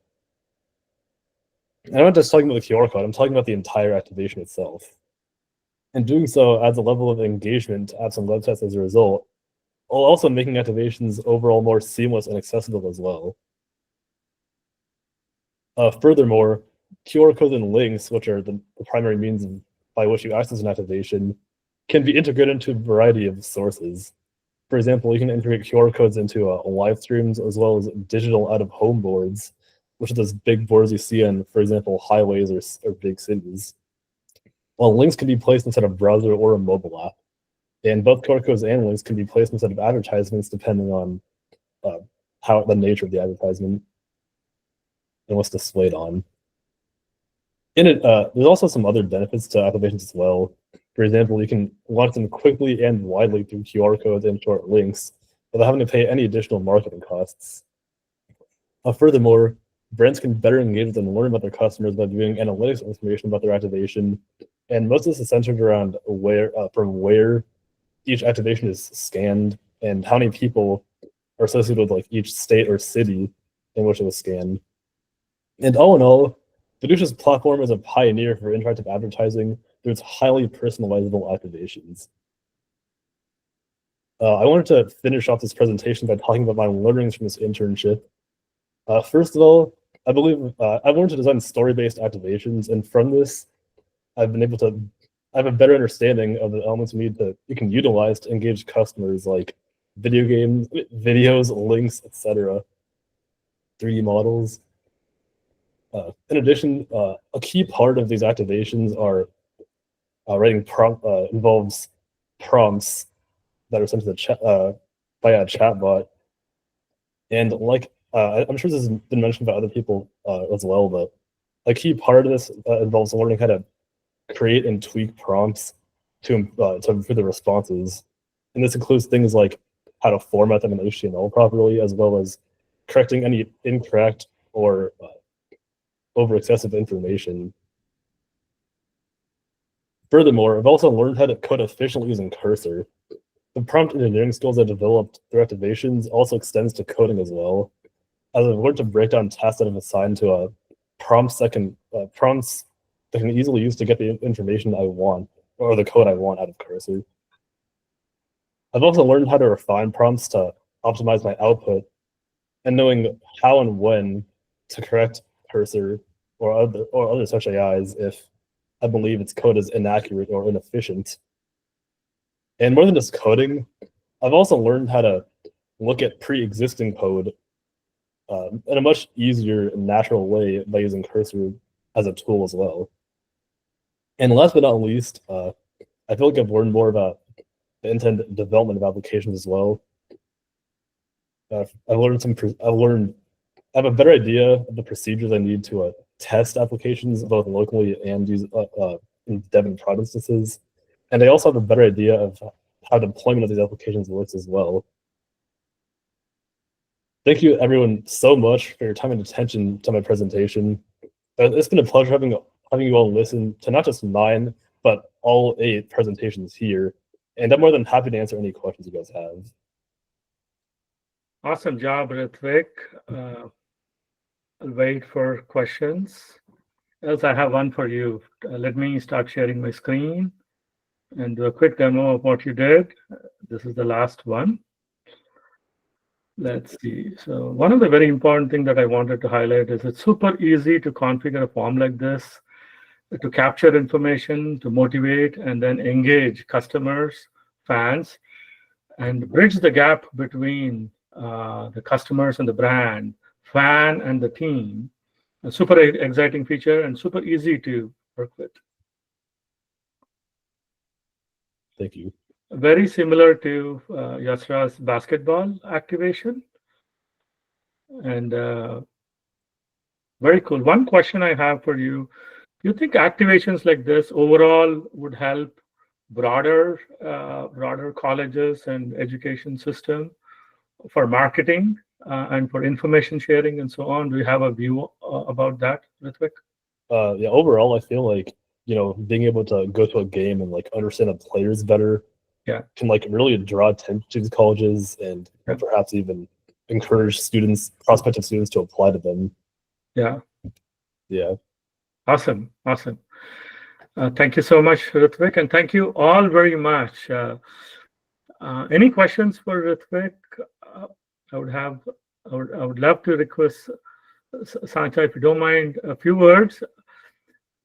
And I'm not just talking about the QR code, I'm talking about the entire activation itself. And doing so adds a level of engagement to apps and websites as a result, while also making activations overall more seamless and accessible as well. Furthermore, QR codes and links, which are the primary means by which you access an activation, can be integrated into a variety of sources. For example, you can integrate QR codes into live streams as well as digital out-of-home boards, which are those big boards you see in, for example, highways or big cities. While links can be placed inside a browser or a mobile app. And both QR codes and links can be placed instead of advertisements depending on how the nature of the advertisement and what's displayed on. In it, there's also some other benefits to activations as well. For example, you can launch them quickly and widely through QR codes and short links without having to pay any additional marketing costs. Furthermore, brands can better engage with and learn about their customers by viewing analytics information about their activation. And most of this is centered around from where each activation is scanned and how many people are associated with like each state or city in which it was scanned. And all in all, Fiducia's platform is a pioneer for interactive advertising through its highly personalizable activations. I wanted to finish off this presentation by talking about my learnings from this internship. First of all, I believe I've learned to design story-based activations, and from this, I've been able to have a better understanding of the elements you can utilize to engage customers, like video games, videos, links, etc., 3D models. In addition, a key part of these activations are writing involves prompts that are sent to the chat by a chatbot. And like I'm sure this has been mentioned by other people as well, but a key part of this involves learning how to create and tweak prompts to improve the responses. And this includes things like how to format them in HTML properly, as well as correcting any incorrect or over excessive information. Furthermore, I've also learned how to code efficiently using Cursor. The prompt engineering skills I developed through activations also extends to coding as well, as I've learned to break down tasks that I've assigned to prompts that can easily use to get the information I want, or the code I want out of Cursor. I've also learned how to refine prompts to optimize my output, and knowing how and when to correct Cursor or other such AIs if I believe its code is inaccurate or inefficient. And more than just coding, I've also learned how to look at pre-existing code in a much easier and natural way by using Cursor as a tool as well. And last but not least, I feel like I've learned more about the intended development of applications as well. I have a better idea of the procedures I need to test applications both locally and use in dev and prod instances. And I also have a better idea of how deployment of these applications works as well. Thank you, everyone, so much for your time and attention to my presentation. It's been a pleasure having you all listen to not just mine, but all 8 presentations here. And I'm more than happy to answer any questions you guys have. Awesome job, Ritvik. I'll wait for questions. Else, I have one for you. Let me start sharing my screen and do a quick demo of what you did. This is the last one. Let's see. So one of the very important things that I wanted to highlight is it's super easy to configure a form like this, to capture information, to motivate, and then engage customers, fans, and bridge the gap between the customers and the brand, fan and the team. A super exciting feature and super easy to work with. Thank you. Very similar to Yasra's basketball activation. And very cool. One question I have for you, do you think activations like this overall would help broader colleges and education system for marketing and for information sharing and so on? Do you have a view about that, Ritvik? Yeah, overall, I feel like, being able to go to a game and like understand the players better, can like really draw attention to these colleges and perhaps even encourage prospective students to apply to them. Yeah. Awesome. Thank you so much, Ritvik, and thank you all very much. Any questions for Ritvik? I would love to request Sancia, if you don't mind, a few words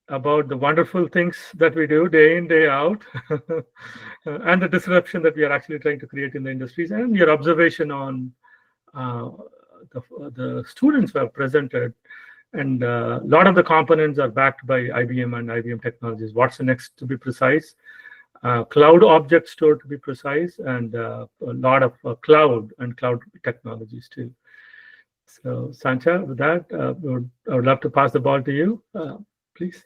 about the wonderful things that we do day in, day out, and the disruption that we are actually trying to create in the industries, and your observation on the students who have presented. And a lot of the components are backed by IBM and IBM technologies. What's the next, to be precise? Cloud object store, to be precise, and a lot of cloud and cloud technologies too. So Sancia, with that, I would love to pass the ball to you, please.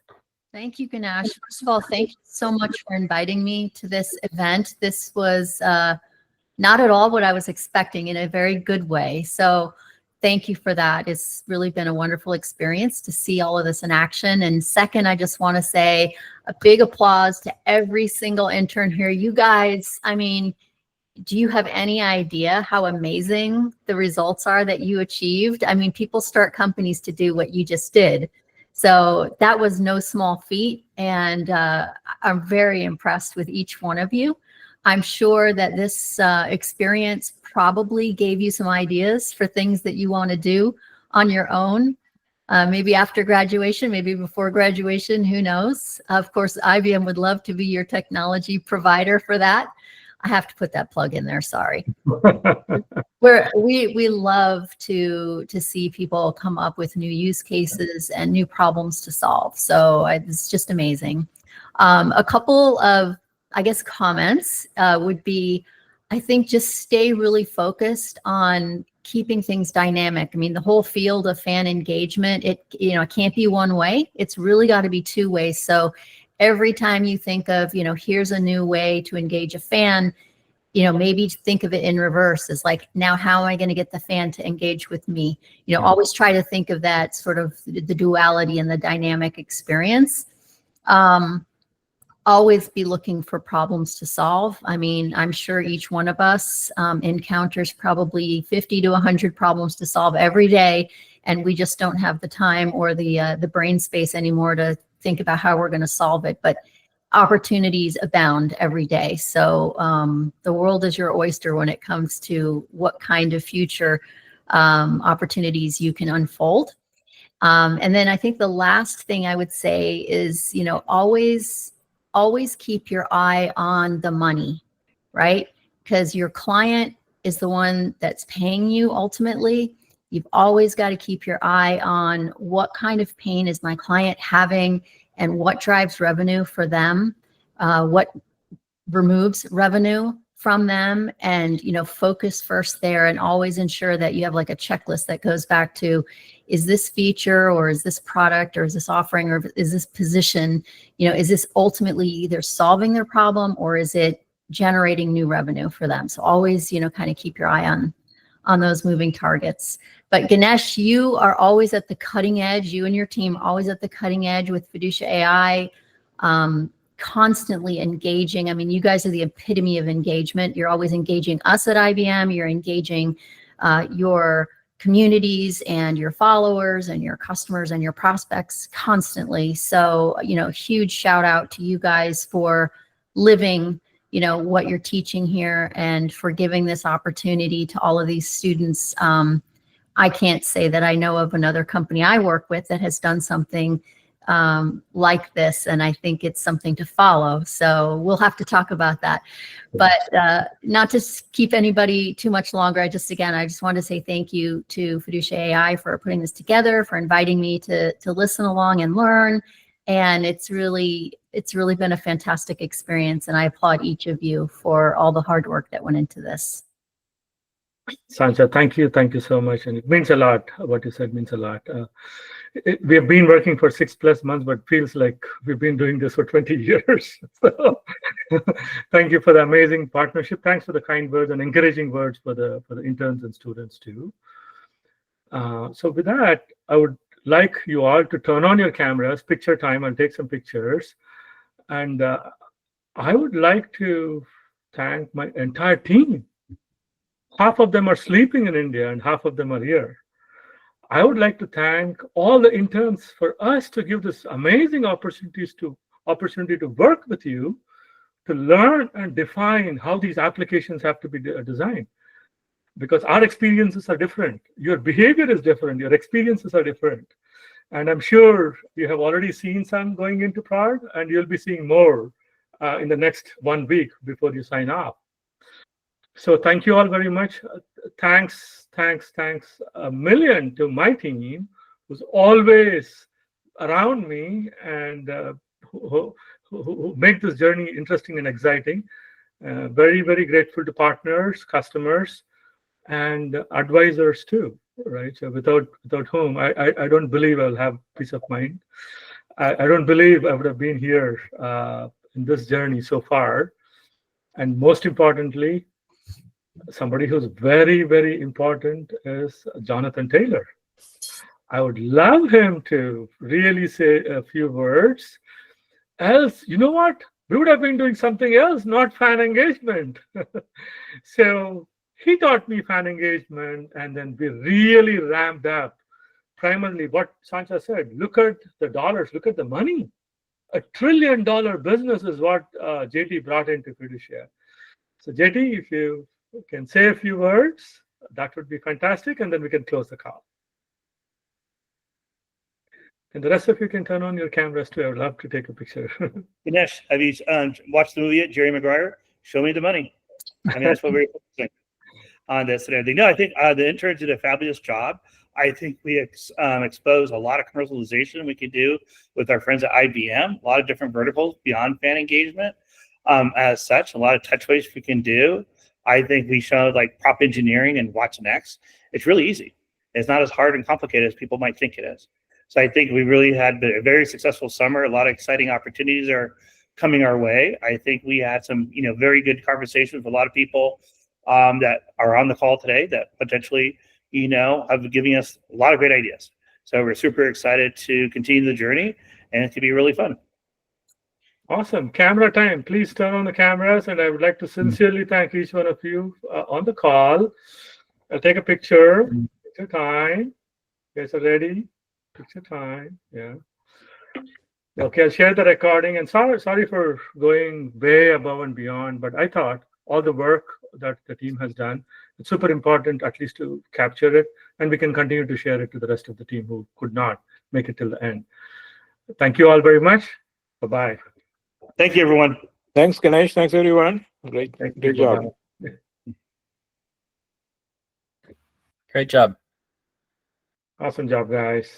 Thank you, Ganesh. First of all, thank you so much for inviting me to this event. This was not at all what I was expecting, in a very good way. So thank you for that. It's really been a wonderful experience to see all of this in action. And second, I just want to say a big applause to every single intern here. You guys, I mean, do you have any idea how amazing the results are that you achieved? I mean, people start companies to do what you just did. So that was no small feat, and I'm very impressed with each one of you. I'm sure that this experience probably gave you some ideas for things that you want to do on your own, maybe after graduation, maybe before graduation, who knows? Of course, IBM would love to be your technology provider for that. I have to put that plug in there, sorry. We love to see people come up with new use cases and new problems to solve. So it's just amazing. A couple of, I guess, comments would be, I think just stay really focused on keeping things dynamic. I mean, the whole field of fan engagement, it can't be one way. It's really got to be two ways. So every time you think of, here's a new way to engage a fan, maybe think of it in reverse. It's like, now how am I going to get the fan to engage with me? Always try to think of that sort of the duality and the dynamic experience. Always be looking for problems to solve. I mean, I'm sure each one of us encounters probably 50 to 100 problems to solve every day, and we just don't have the time or the brain space anymore to think about how we're going to solve it. But opportunities abound every day. So the world is your oyster when it comes to what kind of future opportunities you can unfold. And then I think the last thing I would say is, always keep your eye on the money, right? Because your client is the one that's paying you ultimately. You've always got to keep your eye on what kind of pain is my client having and what drives revenue for them, what removes revenue from them, and focus first there, and always ensure that you have like a checklist that goes back to, is this feature or is this product or is this offering or is this position, is this ultimately either solving their problem or is it generating new revenue for them. So always, kind of keep your eye on those moving targets. But Ganesh, you are always at the cutting edge. You and your team always at the cutting edge with Fiducia AI, constantly engaging. I mean, you guys are the epitome of engagement. You're always engaging us at IBM. You're engaging your communities and your followers and your customers and your prospects constantly. So, huge shout out to you guys for living what you're teaching here and for giving this opportunity to all of these students. I can't say that I know of another company I work with that has done something like this, and I think it's something to follow. So we'll have to talk about that. But not to keep anybody too much longer, I just want to say thank you to Fiducia AI for putting this together, for inviting me to listen along and learn. And it's really been a fantastic experience, and I applaud each of you for all the hard work that went into this. Sancia, thank you so much, and it means a lot. What you said means a lot. We have been working for 6+ months, but feels like we've been doing this for 20 years. So, thank you for the amazing partnership. Thanks for the kind words and encouraging words for the interns and students too. So with that, I would like you all to turn on your cameras, picture time, and take some pictures. And I would like to thank my entire team. Half of them are sleeping in India and half of them are here. I would like to thank all the interns for us to give this amazing opportunity to work with you, to learn and define how these applications have to be designed. Because our experiences are different. Your behavior is different. Your experiences are different. And I'm sure you have already seen some going into prod, and you'll be seeing more in the next 1 week before you sign off. So thank you all very much. Thanks a million to my team, who's always around me and who make this journey interesting and exciting. Very, very grateful to partners, customers, and advisors too, right? So without whom I don't believe I'll have peace of mind. I don't believe I would have been here in this journey so far. And most importantly, somebody who's very, very important is Jonathan Taylor. I would love him to really say a few words. Else, you know what? We would have been doing something else, not fan engagement. So he taught me fan engagement, and then we really ramped up. Primarily, what Sancia said, look at the dollars, look at the money. $1 trillion business is what JT brought into Fiducia. So JT, if you can say a few words, that would be fantastic, and then we can close the call. And the rest of you can turn on your cameras too. I would love to take a picture. Ganesh, have you watched the movie yet? Jerry Maguire, Show Me the Money. I mean, that's what we're focusing on this and everything. No, I think the interns did a fabulous job. I think we exposed a lot of commercialization we could do with our friends at IBM, a lot of different verticals beyond fan engagement. As such, a lot of touch points we can do. I think we showed like prop engineering and watsonx. It's really easy. It's not as hard and complicated as people might think it is. So I think we really had a very successful summer. A lot of exciting opportunities are coming our way. I think we had some, very good conversations with a lot of people that are on the call today that potentially, have given us a lot of great ideas. So we're super excited to continue the journey, and it could be really fun. Awesome. Camera time. Please turn on the cameras, and I would like to sincerely thank each one of you on the call. I'll take a picture. Picture time. You guys are ready? Picture time. Yeah. Okay, I'll share the recording. And sorry for going way above and beyond, but I thought all the work that the team has done, it's super important at least to capture it, and we can continue to share it to the rest of the team who could not make it till the end. Thank you all very much. Bye-bye. Thank you, everyone. Thanks, Ganesh. Thanks, everyone. Great job. Great job. Awesome job, guys.